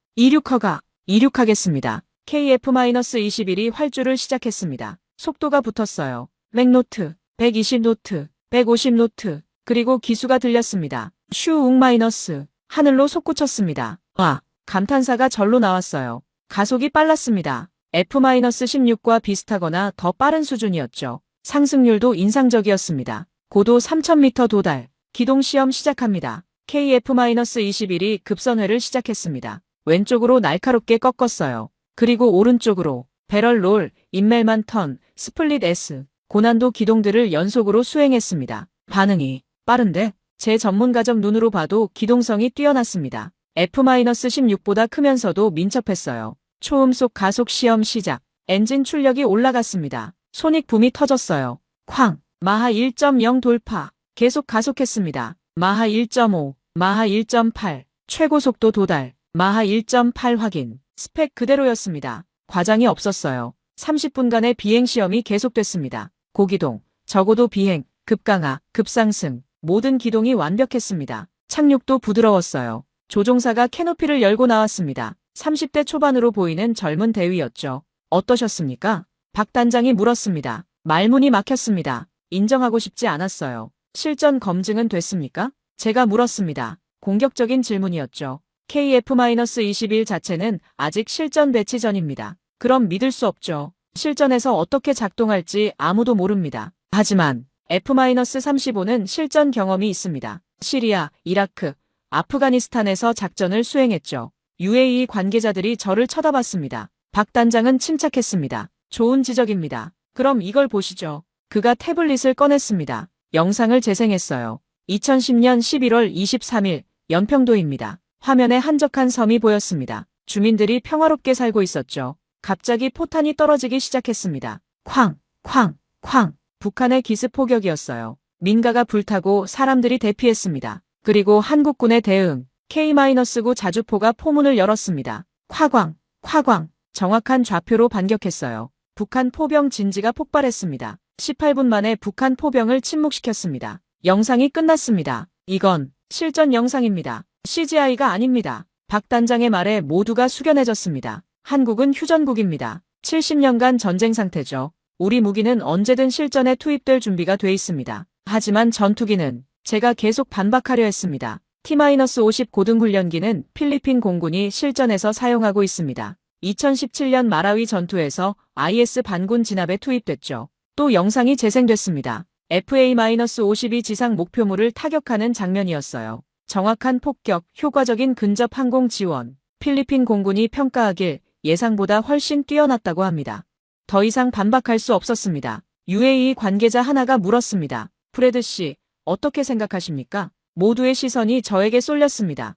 이륙하겠습니다. KF-21이 활주를 시작했습니다. 속도가 붙었어요. 맥노트, 120노트, 150노트, 그리고 기수가 들렸습니다. 슈웅 마이너스, 하늘로 솟구쳤습니다. 와, 감탄사가 절로 나왔어요. 가속이 빨랐습니다. F-16과 비슷하거나 더 빠른 수준이었죠. 상승률도 인상적이었습니다. 고도 3000m 도달, 기동 시험 시작합니다. KF-21이 급선회를 시작했습니다. 왼쪽으로 날카롭게 꺾었어요. 그리고 오른쪽으로 배럴 롤, 인멜만 턴, 스플릿 S, 고난도 기동들을 연속으로 수행했습니다. 반응이 빠른데? 제 전문가적 눈으로 봐도 기동성이 뛰어났습니다. F-16보다 크면서도 민첩했어요. 초음속 가속 시험 시작. 엔진 출력이 올라갔습니다. 소닉 붐이 터졌어요. 쾅! 마하 1.0 돌파. 계속 가속했습니다. 마하 1.5, 마하 1.8, 최고 속도 도달, 마하 1.8 확인. 스펙 그대로였습니다. 과장이 없었어요. 30분간의 비행시험이 계속됐습니다. 고기동, 저고도 비행, 급강하, 급상승, 모든 기동이 완벽했습니다. 착륙도 부드러웠어요. 조종사가 캐노피를 열고 나왔습니다. 30대 초반으로 보이는 젊은 대위였죠. 어떠셨습니까? 박 단장이 물었습니다. 말문이 막혔습니다. 인정하고 싶지 않았어요. 실전 검증은 됐습니까? 제가 물었습니다. 공격적인 질문이었죠. KF-21 자체는 아직 실전 배치 전입니다. 그럼 믿을 수 없죠. 실전에서 어떻게 작동할지 아무도 모릅니다. 하지만 F-35는 실전 경험이 있습니다. 시리아, 이라크, 아프가니스탄에서 작전을 수행했죠. UAE 관계자들이 저를 쳐다봤습니다. 박 단장은 침착했습니다. 좋은 지적입니다. 그럼 이걸 보시죠. 그가 태블릿을 꺼냈습니다. 영상을 재생했어요. 2010년 11월 23일 연평도입니다. 화면에 한적한 섬이 보였습니다. 주민들이 평화롭게 살고 있었죠. 갑자기 포탄이 떨어지기 시작했습니다. 쾅, 쾅, 쾅. 북한의 기습 포격이었어요. 민가가 불타고 사람들이 대피했습니다. 그리고 한국군의 대응, K-9 자주포가 포문을 열었습니다. 화광, 화광. 정확한 좌표로 반격했어요. 북한 포병 진지가 폭발했습니다. 18분 만에 북한 포병을 침묵시켰습니다. 영상이 끝났습니다. 이건 실전 영상입니다. CGI가 아닙니다. 박 단장의 말에 모두가 숙연해졌습니다. 한국은 휴전국입니다. 70년간 전쟁 상태죠. 우리 무기는 언제든 실전에 투입될 준비가 돼 있습니다. 하지만 전투기는 제가 계속 반박하려 했습니다. T-50 고등훈련기는 필리핀 공군이 실전에서 사용하고 있습니다. 2017년 마라위 전투에서 IS 반군 진압에 투입됐죠. 또 영상이 재생됐습니다. FA-52 지상 목표물을 타격하는 장면이었어요. 정확한 폭격, 효과적인 근접 항공 지원, 필리핀 공군이 평가하길 예상보다 훨씬 뛰어났다고 합니다. 더 이상 반박할 수 없었습니다. UAE 관계자 하나가 물었습니다. 프레드 씨, 어떻게 생각하십니까? 모두의 시선이 저에게 쏠렸습니다.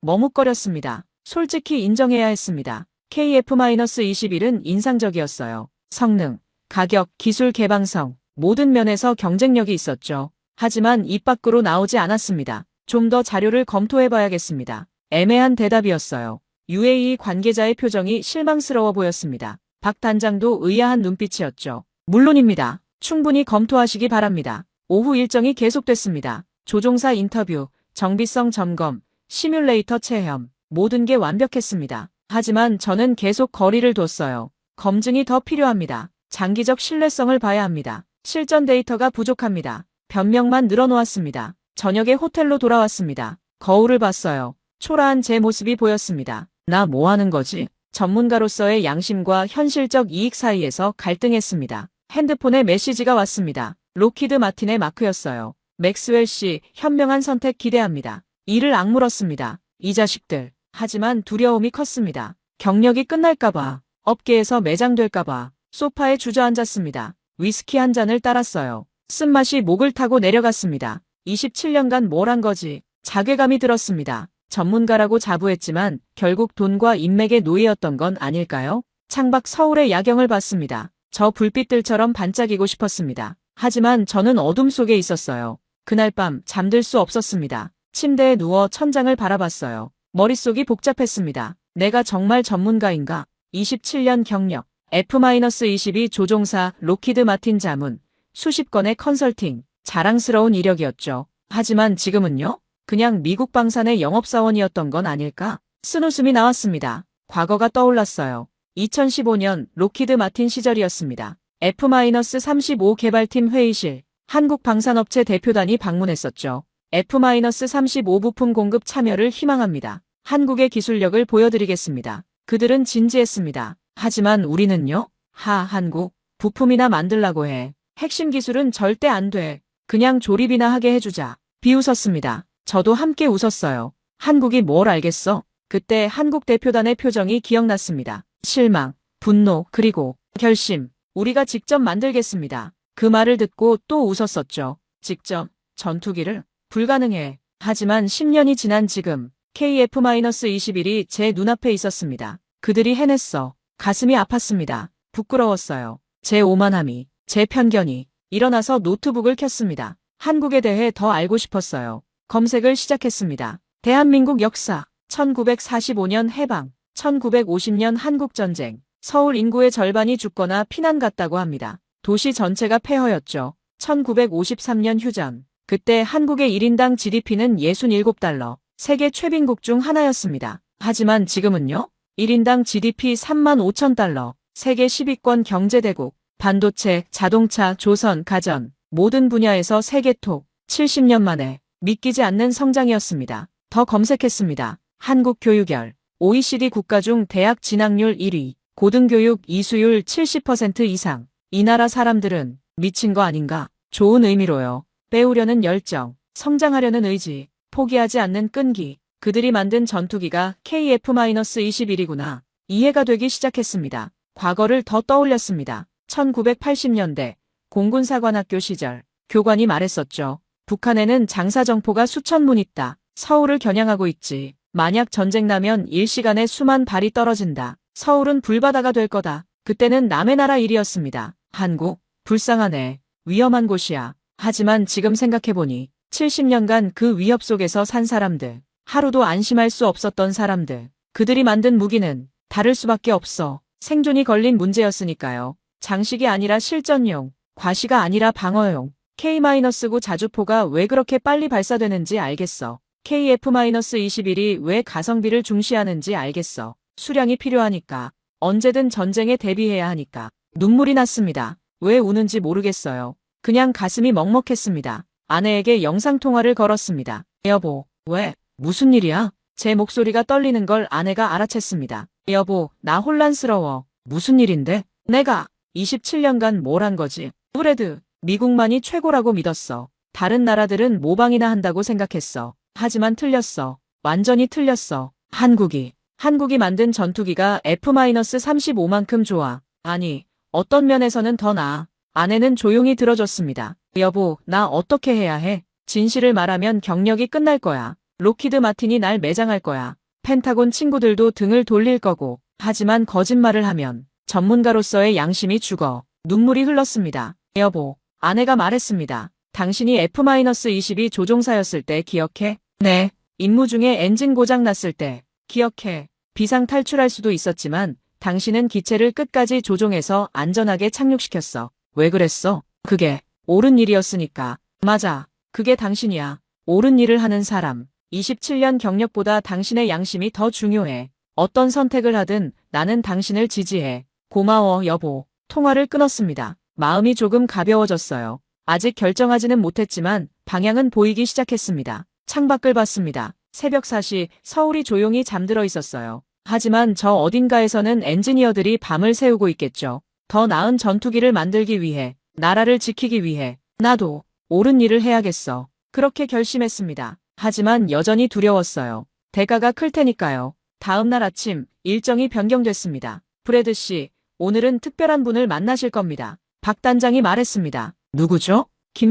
머뭇거렸습니다. 솔직히 인정해야 했습니다. KF-21은 인상적이었어요. 성능, 가격, 기술 개방성, 모든 면에서 경쟁력이 있었죠. 하지만 입 밖으로 나오지 않았습니다. 좀 더 자료를 검토해봐야겠습니다. 애매한 대답이었어요. UAE 관계자의 표정이 실망스러워 보였습니다. 박 단장도 의아한 눈빛이었죠. 물론입니다. 충분히 검토하시기 바랍니다. 오후 일정이 계속됐습니다. 조종사 인터뷰, 정비성 점검, 시뮬레이터 체험, 모든 게 완벽했습니다. 하지만 저는 계속 거리를 뒀어요. 검증이 더 필요합니다. 장기적 신뢰성을 봐야 합니다. 실전 데이터가 부족합니다. 변명만 늘어놓았습니다. 저녁에 호텔로 돌아왔습니다. 거울을 봤어요. 초라한 제 모습이 보였습니다. 나 뭐 하는 거지? 전문가로서의 양심과 현실적 이익 사이에서 갈등했습니다. 핸드폰에 메시지가 왔습니다. 로키드 마틴의 마크였어요. 맥스웰 씨, 현명한 선택 기대합니다. 이를 악물었습니다. 이 자식들. 하지만 두려움이 컸습니다. 경력이 끝날까봐, 업계에서 매장될까봐, 소파에 주저앉았습니다. 위스키 한 잔을 따랐어요. 쓴맛이 목을 타고 내려갔습니다. 27년간 뭘 한 거지? 자괴감이 들었습니다. 전문가라고 자부했지만 결국 돈과 인맥의 노예였던 건 아닐까요? 창밖 서울의 야경을 봤습니다. 저 불빛들처럼 반짝이고 싶었습니다. 하지만 저는 어둠 속에 있었어요. 그날 밤 잠들 수 없었습니다. 침대에 누워 천장을 바라봤어요. 머릿속이 복잡했습니다. 내가 정말 전문가인가? 27년 경력, F-22 조종사, 로키드 마틴 자문, 수십 건의 컨설팅, 자랑스러운 이력이었죠. 하지만 지금은요? 그냥 미국 방산의 영업사원이었던 건 아닐까? 쓴웃음이 나왔습니다. 과거가 떠올랐어요. 2015년 로키드 마틴 시절이었습니다. F-35 개발팀 회의실, 한국방산업체 대표단이 방문했었죠. F-35 부품 공급 참여를 희망합니다. 한국의 기술력을 보여드리겠습니다. 그들은 진지했습니다. 하지만 우리는요? 한국, 부품이나 만들라고 해. 핵심 기술은 절대 안 돼. 그냥 조립이나 하게 해주자. 비웃었습니다. 저도 함께 웃었어요. 한국이 뭘 알겠어? 그때 한국 대표단의 표정이 기억났습니다. 실망, 분노, 그리고 결심. 우리가 직접 만들겠습니다. 그 말을 듣고 또 웃었었죠. 직접, 전투기를? 불가능해. 하지만 10년이 지난 지금, KF-21이 제 눈앞에 있었습니다. 그들이 해냈어. 가슴이 아팠습니다. 부끄러웠어요. 제 오만함이, 제 편견이. 일어나서 노트북을 켰습니다. 한국에 대해 더 알고 싶었어요. 검색을 시작했습니다. 대한민국 역사, 1945년 해방, 1950년 한국전쟁, 서울 인구의 절반이 죽거나 피난 갔다고 합니다. 도시 전체가 폐허였죠. 1953년 휴전. 그때 한국의 1인당 GDP는 67달러, 세계 최빈국 중 하나였습니다. 하지만 지금은요? 1인당 GDP 35,000달러, 세계 10위권 경제대국, 반도체, 자동차, 조선, 가전, 모든 분야에서 세계 톱, 70년 만에 믿기지 않는 성장이었습니다. 더 검색했습니다. 한국 교육열, OECD 국가 중 대학 진학률 1위, 고등교육 이수율 70% 이상. 이 나라 사람들은 미친 거 아닌가? 좋은 의미로요. 배우려는 열정, 성장하려는 의지, 포기하지 않는 끈기. 그들이 만든 전투기가 KF-21이구나. 이해가 되기 시작했습니다. 과거를 더 떠올렸습니다. 1980년대 공군사관학교 시절 교관이 말했었죠. 북한에는 장사정포가 수천 문 있다. 서울을 겨냥하고 있지. 만약 전쟁 나면 일시간에 수만 발이 떨어진다. 서울은 불바다가 될 거다. 그때는 남의 나라 일이었습니다. 한국, 불쌍하네. 위험한 곳이야. 하지만 지금 생각해보니 70년간 그 위협 속에서 산 사람들, 하루도 안심할 수 없었던 사람들, 그들이 만든 무기는 다를 수밖에 없어. 생존이 걸린 문제였으니까요. 장식이 아니라 실전용, 과시가 아니라 방어용. K-9 자주포가 왜 그렇게 빨리 발사되는지 알겠어. KF-21이 왜 가성비를 중시하는지 알겠어. 수량이 필요하니까. 언제든 전쟁에 대비해야 하니까. 눈물이 났습니다. 왜 우는지 모르겠어요. 그냥 가슴이 먹먹했습니다. 아내에게 영상통화를 걸었습니다. 여보, 왜? 무슨 일이야? 제 목소리가 떨리는 걸 아내가 알아챘습니다. 여보, 나 혼란스러워. 무슨 일인데? 내가 27년간 뭘 한 거지? 브레드, 미국만이 최고라고 믿었어. 다른 나라들은 모방이나 한다고 생각했어. 하지만 틀렸어. 완전히 틀렸어. 한국이 만든 전투기가 F-35만큼 좋아. 아니, 어떤 면에서는 더 나아. 아내는 조용히 들어줬습니다. 여보, 나 어떻게 해야 해? 진실을 말하면 경력이 끝날 거야. 록히드 마틴이 날 매장할 거야. 펜타곤 친구들도 등을 돌릴 거고. 하지만 거짓말을 하면 전문가로서의 양심이 죽어. 눈물이 흘렀습니다. 여보, 아내가 말했습니다. 당신이 F-22 조종사였을 때 기억해? 네. 임무 중에 엔진 고장 났을 때 기억해. 비상 탈출할 수도 있었지만 당신은 기체를 끝까지 조종해서 안전하게 착륙시켰어. 왜 그랬어? 그게 옳은 일이었으니까. 맞아. 그게 당신이야. 옳은 일을 하는 사람. 27년 경력보다 당신의 양심이 더 중요해. 어떤 선택을 하든 나는 당신을 지지해. 고마워, 여보. 통화를 끊었습니다. 마음이 조금 가벼워졌어요. 아직 결정하지는 못했지만 방향은 보이기 시작했습니다. 창밖을 봤습니다. 새벽 4시 서울이 조용히 잠들어 있었어요. 하지만 저 어딘가에서는 엔지니어들이 밤을 새우고 있겠죠. 더 나은 전투기를 만들기 위해, 나라를 지키기 위해, 나도 옳은 일을 해야겠어. 그렇게 결심했습니다. 하지만 여전히 두려웠어요. 대가가 클 테니까요. 다음 날 아침 일정이 변경됐습니다. 브래드 씨, 오늘은 특별한 분을 만나실 겁니다. 박 단장이 말했습니다. 누구죠?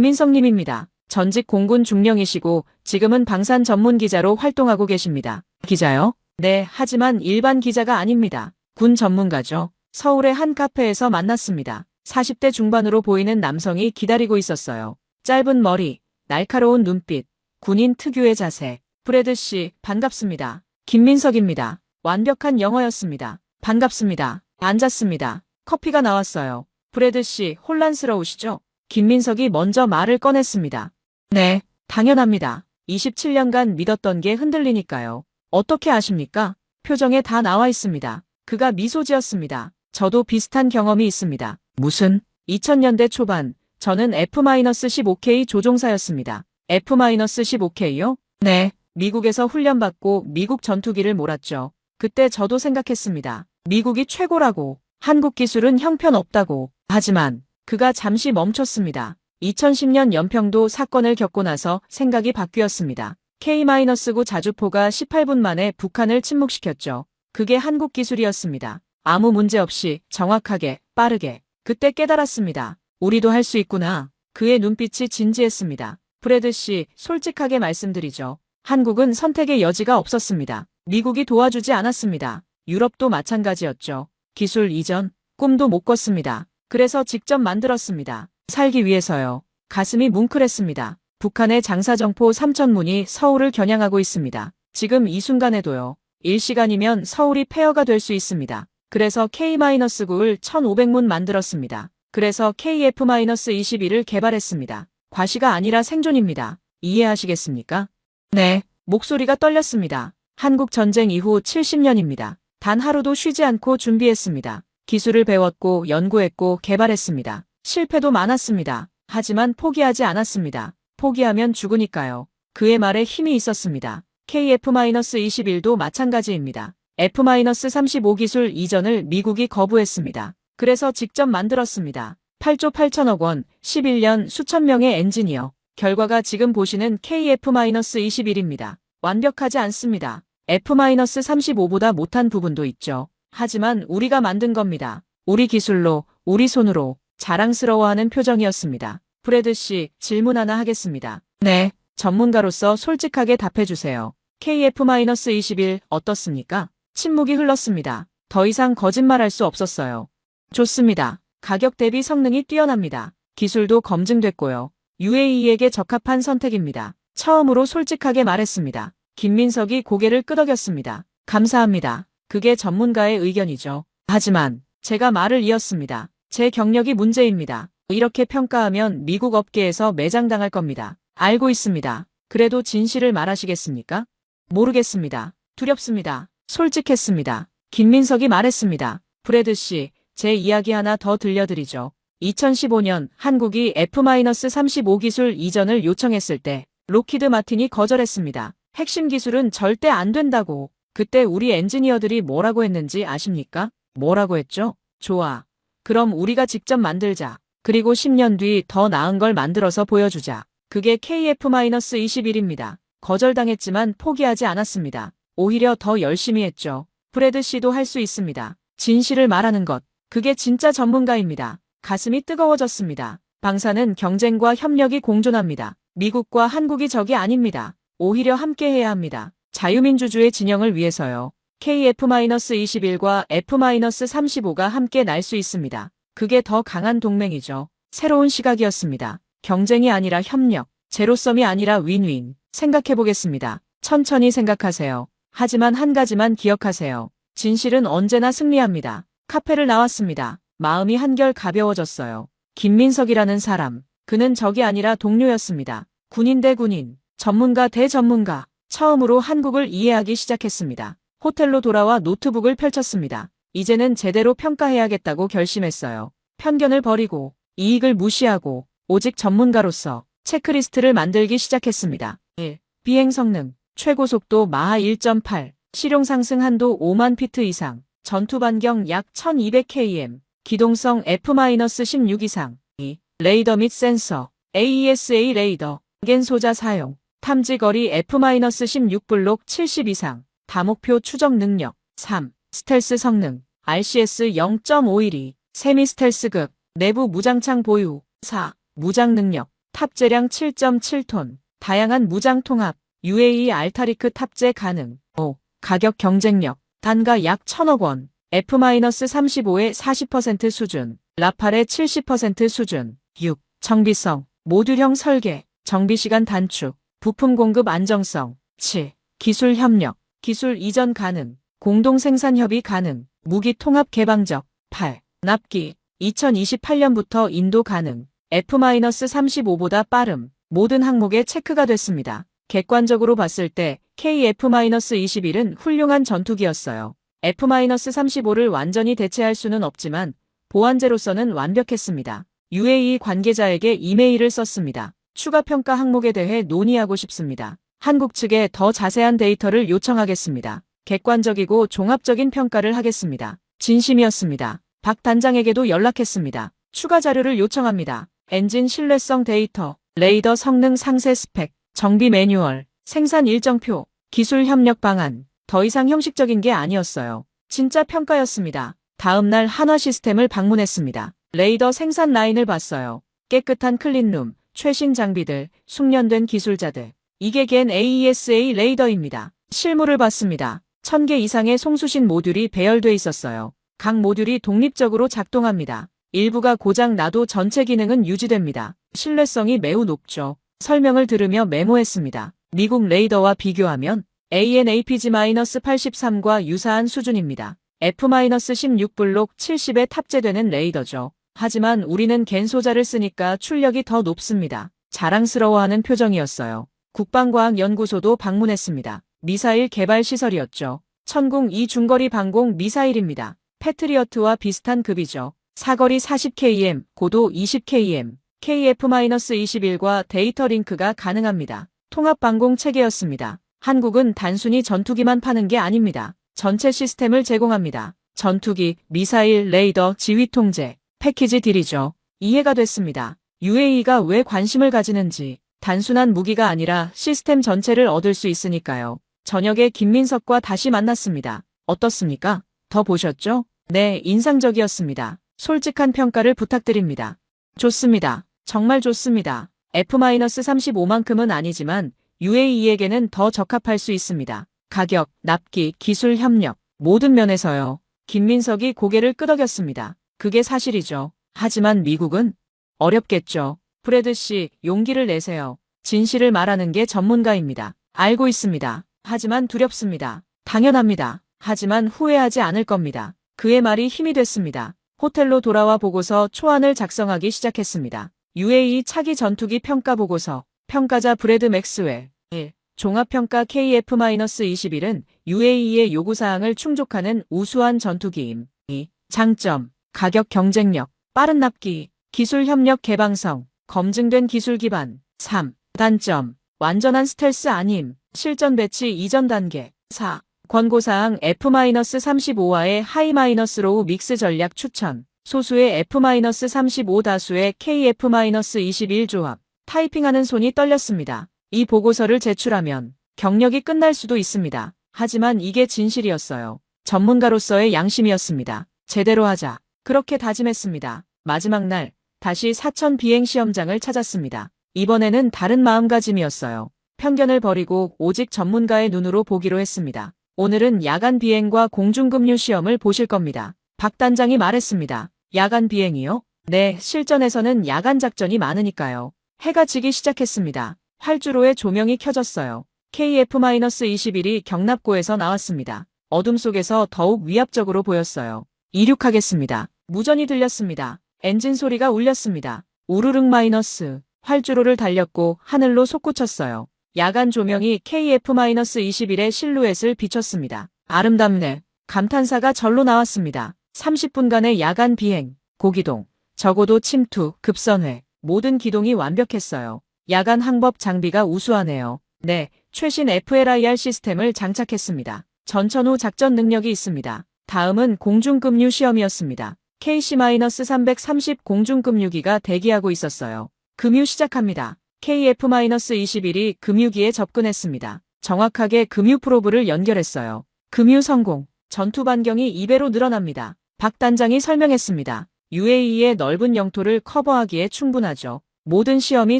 김민성님입니다. 전직 공군 중령이시고 지금은 방산 전문 기자로 활동하고 계십니다. 기자요? 네, 하지만 일반 기자가 아닙니다. 군 전문가죠. 서울의 한 카페에서 만났습니다. 40대 중반으로 보이는 남성이 기다리고 있었어요. 짧은 머리, 날카로운 눈빛, 군인 특유의 자세. 브래드 씨, 반갑습니다. 김민석입니다. 완벽한 영어였습니다. 반갑습니다. 앉았습니다. 커피가 나왔어요. 브래드 씨, 혼란스러우시죠? 김민석이 먼저 말을 꺼냈습니다. 네, 당연합니다. 27년간 믿었던 게 흔들리니까요. 어떻게 아십니까? 표정에 다 나와 있습니다. 그가 미소 지었습니다. 저도 비슷한 경험이 있습니다. 무슨? 2000년대 초반, 저는 F-15K 조종사였습니다. F-15K요? 네, 미국에서 훈련받고 미국 전투기를 몰았죠. 그때 저도 생각했습니다. 미국이 최고라고, 한국 기술은 형편없다고. 하지만 그가 잠시 멈췄습니다. 2010년 연평도 사건을 겪고 나서 생각이 바뀌었습니다. K-9 자주포가 18분 만에 북한을 침묵시켰죠. 그게 한국 기술이었습니다. 아무 문제 없이 정확하게, 빠르게. 그때 깨달았습니다. 우리도 할 수 있구나. 그의 눈빛이 진지했습니다. 브래드 씨, 솔직하게 말씀드리죠. 한국은 선택의 여지가 없었습니다. 미국이 도와주지 않았습니다. 유럽도 마찬가지였죠. 기술 이전, 꿈도 못 꿨습니다. 그래서 직접 만들었습니다. 살기 위해서요. 가슴이 뭉클했습니다. 북한의 장사정포 3,000문이 서울을 겨냥하고 있습니다. 지금 이 순간에도요. 1시간이면 서울이 폐허가 될 수 있습니다. 그래서 K-9을 1,500문 만들었습니다. 그래서 KF-21을 개발했습니다. 과시가 아니라 생존입니다. 이해하시겠습니까? 네, 목소리가 떨렸습니다. 한국 전쟁 이후 70년입니다. 단 하루도 쉬지 않고 준비했습니다. 기술을 배웠고 연구했고 개발했습니다. 실패도 많았습니다. 하지만 포기하지 않았습니다. 포기하면 죽으니까요. 그의 말에 힘이 있었습니다. KF-21도 마찬가지입니다. F-35 기술 이전을 미국이 거부했습니다. 그래서 직접 만들었습니다. 8조 8천억 원, 11년 수천 명의 엔지니어. 결과가 지금 보시는 KF-21입니다. 완벽하지 않습니다. F-35보다 못한 부분도 있죠. 하지만 우리가 만든 겁니다. 우리 기술로, 우리 손으로 자랑스러워하는 표정이었습니다. 브래드 씨, 질문 하나 하겠습니다. 네, 전문가로서 솔직하게 답해주세요. KF-21 어떻습니까? 침묵이 흘렀습니다. 더 이상 거짓말할 수 없었어요. 좋습니다. 가격 대비 성능이 뛰어납니다. 기술도 검증됐고요. UAE에게 적합한 선택입니다. 처음으로 솔직하게 말했습니다. 김민석이 고개를 끄덕였습니다. 감사합니다. 그게 전문가의 의견이죠. 하지만 제가 말을 이었습니다. 제 경력이 문제입니다. 이렇게 평가하면 미국 업계에서 매장당할 겁니다. 알고 있습니다. 그래도 진실을 말하시겠습니까? 모르겠습니다. 두렵습니다. 솔직했습니다. 김민석이 말했습니다. 브래드 씨, 제 이야기 하나 더 들려드리죠. 2015년 한국이 F-35 기술 이전을 요청했을 때 록히드 마틴이 거절했습니다. 핵심 기술은 절대 안 된다고. 그때 우리 엔지니어들이 뭐라고 했는지 아십니까? 뭐라고 했죠? 좋아. 그럼 우리가 직접 만들자. 그리고 10년 뒤 더 나은 걸 만들어서 보여주자. 그게 KF-21입니다. 거절당했지만 포기하지 않았습니다. 오히려 더 열심히 했죠. 브래드 씨도 할 수 있습니다. 진실을 말하는 것. 그게 진짜 전문가입니다. 가슴이 뜨거워졌습니다. 방사는 경쟁과 협력이 공존합니다. 미국과 한국이 적이 아닙니다. 오히려 함께해야 합니다. 자유민주주의 진영을 위해서요. KF-21과 F-35가 함께 날 수 있습니다. 그게 더 강한 동맹이죠. 새로운 시각이었습니다. 경쟁이 아니라 협력, 제로섬이 아니라 윈윈. 생각해보겠습니다. 천천히 생각하세요. 하지만 한 가지만 기억하세요. 진실은 언제나 승리합니다. 카페를 나왔습니다. 마음이 한결 가벼워졌어요. 김민석이라는 사람. 그는 적이 아니라 동료였습니다. 군인 대 군인, 전문가 대 전문가. 처음으로 한국을 이해하기 시작했습니다. 호텔로 돌아와 노트북을 펼쳤습니다. 이제는 제대로 평가해야겠다고 결심했어요. 편견을 버리고, 이익을 무시하고, 오직 전문가로서 체크리스트를 만들기 시작했습니다. 1. 비행 성능, 최고 속도 마하 1.8, 실용 상승 한도 5만 피트 이상, 전투 반경 약 1200km, 기동성 F-16 이상. 2. 레이더 및 센서, AESA 레이더, 겐 소자 사용, 탐지 거리 F-16 블록 70 이상, 다목표 추적 능력. 3. 스텔스 성능, RCS 0.512, 세미 스텔스급, 내부 무장창 보유. 4. 무장 능력, 탑재량 7.7톤, 다양한 무장 통합, UAE 알타리크 탑재 가능. 5. 가격 경쟁력, 단가 약 1000억 원, F-35의 40% 수준, 라팔의 70% 수준. 6. 정비성, 모듈형 설계, 정비시간 단축, 부품 공급 안정성. 7. 기술 협력, 기술 이전 가능, 공동 생산 협의 가능, 무기 통합 개방적. 8. 납기, 2028년부터 인도 가능, F-35보다 빠름, 모든 항목에 체크가 됐습니다. 객관적으로 봤을 때 KF-21은 훌륭한 전투기였어요. F-35를 완전히 대체할 수는 없지만 보완제로서는 완벽했습니다. UAE 관계자에게 이메일을 썼습니다. 추가 평가 항목에 대해 논의하고 싶습니다. 한국 측에 더 자세한 데이터를 요청하겠습니다. 객관적이고 종합적인 평가를 하겠습니다. 진심이었습니다. 박 단장에게도 연락했습니다. 추가 자료를 요청합니다. 엔진 신뢰성 데이터, 레이더 성능 상세 스펙, 정비 매뉴얼, 생산 일정표, 기술 협력 방안. 더 이상 형식적인 게 아니었어요. 진짜 평가였습니다. 다음 날 한화 시스템을 방문했습니다. 레이더 생산 라인을 봤어요. 깨끗한 클린룸, 최신 장비들, 숙련된 기술자들. 이게 겐 AESA 레이더입니다. 실물을 봤습니다. 1000개 이상의 송수신 모듈이 배열돼 있었어요. 각 모듈이 독립적으로 작동합니다. 일부가 고장 나도 전체 기능은 유지됩니다. 신뢰성이 매우 높죠. 설명을 들으며 메모했습니다. 미국 레이더와 비교하면 AN/APG-83과 유사한 수준입니다. F-16 블록 70에 탑재되는 레이더죠. 하지만 우리는 겐 소자를 쓰니까 출력이 더 높습니다. 자랑스러워하는 표정이었어요. 국방과학연구소도 방문했습니다. 미사일 개발 시설이었죠. 천궁 2 중거리 방공 미사일입니다. 패트리어트와 비슷한 급이죠. 사거리 40km, 고도 20km, KF-21과 데이터 링크가 가능합니다. 통합 방공 체계였습니다. 한국은 단순히 전투기만 파는 게 아닙니다. 전체 시스템을 제공합니다. 전투기, 미사일, 레이더, 지휘 통제, 패키지 딜이죠. 이해가 됐습니다. UAE가 왜 관심을 가지는지. 단순한 무기가 아니라 시스템 전체를 얻을 수 있으니까요. 저녁에 김민석과 다시 만났습니다. 어떻습니까? 더 보셨죠? 네, 인상적이었습니다. 솔직한 평가를 부탁드립니다. 좋습니다. 정말 좋습니다. F-35만큼은 아니지만 UAE에게는 더 적합할 수 있습니다. 가격, 납기, 기술 협력, 모든 면에서요. 김민석이 고개를 끄덕였습니다. 그게 사실이죠. 하지만 미국은 어렵겠죠. 브래드 씨, 용기를 내세요. 진실을 말하는 게 전문가입니다. 알고 있습니다. 하지만 두렵습니다. 당연합니다. 하지만 후회하지 않을 겁니다. 그의 말이 힘이 됐습니다. 호텔로 돌아와 보고서 초안을 작성하기 시작했습니다. UAE 차기 전투기 평가 보고서, 평가자 브래드 맥스웰. 1. 종합평가 KF-21은 UAE의 요구사항을 충족하는 우수한 전투기임. 2. 장점, 가격 경쟁력, 빠른 납기, 기술 협력 개방성, 검증된 기술 기반. 3. 단점, 완전한 스텔스 아님, 실전 배치 이전 단계. 4. 권고사항 F-35와의 하이-로우 믹스 전략 추천. 소수의 F-35 다수의 KF-21 조합. 타이핑하는 손이 떨렸습니다. 이 보고서를 제출하면 경력이 끝날 수도 있습니다. 하지만 이게 진실이었어요. 전문가로서의 양심이었습니다. 제대로 하자. 그렇게 다짐했습니다. 마지막 날 다시 사천 비행 시험장을 찾았습니다. 이번에는 다른 마음가짐이었어요. 편견을 버리고 오직 전문가의 눈으로 보기로 했습니다. 오늘은 야간 비행과 공중급류 시험을 보실 겁니다. 박 단장이 말했습니다. 야간 비행이요? 네, 실전에서는 야간 작전이 많으니까요. 해가 지기 시작했습니다. 활주로에 조명이 켜졌어요. KF-21이 경납고에서 나왔습니다. 어둠 속에서 더욱 위압적으로 보였어요. 이륙하겠습니다. 무전이 들렸습니다. 엔진 소리가 울렸습니다. 우르릉 마이너스. 활주로를 달렸고 하늘로 솟구쳤어요. 야간 조명이 KF-21의 실루엣을 비췄습니다. 아름답네. 감탄사가 절로 나왔습니다. 30분간의 야간 비행, 고기동, 적어도 침투, 급선회, 모든 기동이 완벽했어요. 야간 항법 장비가 우수하네요. 네, 최신 FLIR 시스템을 장착했습니다. 전천 후 작전 능력이 있습니다. 다음은 공중급류 시험이었습니다. KC-330 공중급류기가 대기하고 있었어요. 급류 시작합니다. KF-21이 급류기에 접근했습니다. 정확하게 급류 프로브를 연결했어요. 급류 성공. 전투 반경이 2배로 늘어납니다. 박 단장이 설명했습니다. UAE의 넓은 영토를 커버하기에 충분하죠. 모든 시험이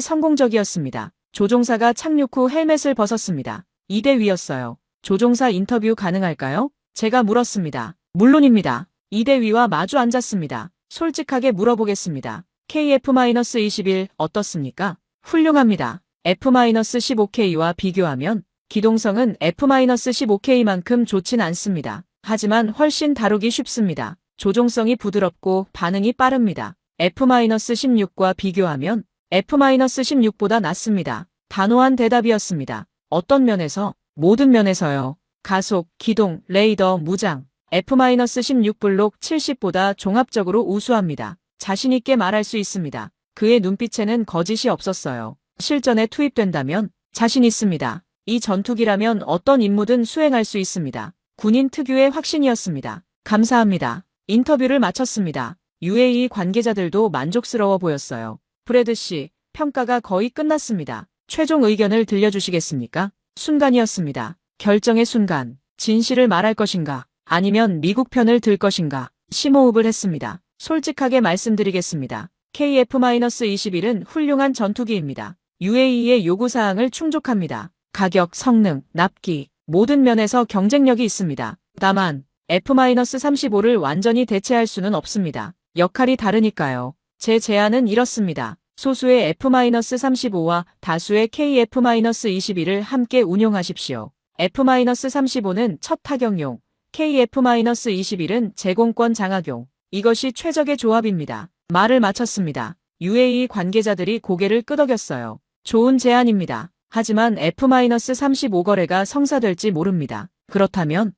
성공적이었습니다. 조종사가 착륙 후 헬멧을 벗었습니다. 이대 위였어요. 조종사 인터뷰 가능할까요? 제가 물었습니다. 물론입니다. 이대 위와 마주 앉았습니다. 솔직하게 물어보겠습니다. KF-21 어떻습니까? 훌륭합니다. F-15K와 비교하면 기동성은 F-15K만큼 좋진 않습니다. 하지만 훨씬 다루기 쉽습니다. 조종성이 부드럽고 반응이 빠릅니다. F-16과 비교하면 F-16보다 낫습니다. 단호한 대답이었습니다. 어떤 면에서? 모든 면에서요. 가속, 기동, 레이더, 무장. F-16 블록 70보다 종합적으로 우수합니다. 자신있게 말할 수 있습니다. 그의 눈빛에는 거짓이 없었어요. 실전에 투입된다면 자신 있습니다. 이 전투기라면 어떤 임무든 수행할 수 있습니다. 군인 특유의 확신이었습니다. 감사합니다. 인터뷰를 마쳤습니다. UAE 관계자들도 만족스러워 보였어요. 브래드 씨, 평가가 거의 끝났습니다. 최종 의견을 들려주시겠습니까? 순간이었습니다. 결정의 순간. 진실을 말할 것인가? 아니면 미국 편을 들 것인가? 심호흡을 했습니다. 솔직하게 말씀드리겠습니다. KF-21은 훌륭한 전투기입니다. UAE의 요구사항을 충족합니다. 가격, 성능, 납기, 모든 면에서 경쟁력이 있습니다. 다만 F-35를 완전히 대체할 수는 없습니다. 역할이 다르니까요. 제 제안은 이렇습니다. 소수의 F-35와 다수의 KF-21을 함께 운용하십시오. F-35는 첫 타격용, KF-21은 제공권 장악용. 이것이 최적의 조합입니다. 말을 마쳤습니다. UAE 관계자들이 고개를 끄덕였어요. 좋은 제안입니다. 하지만 F-35 거래가 성사될지 모릅니다. 그렇다면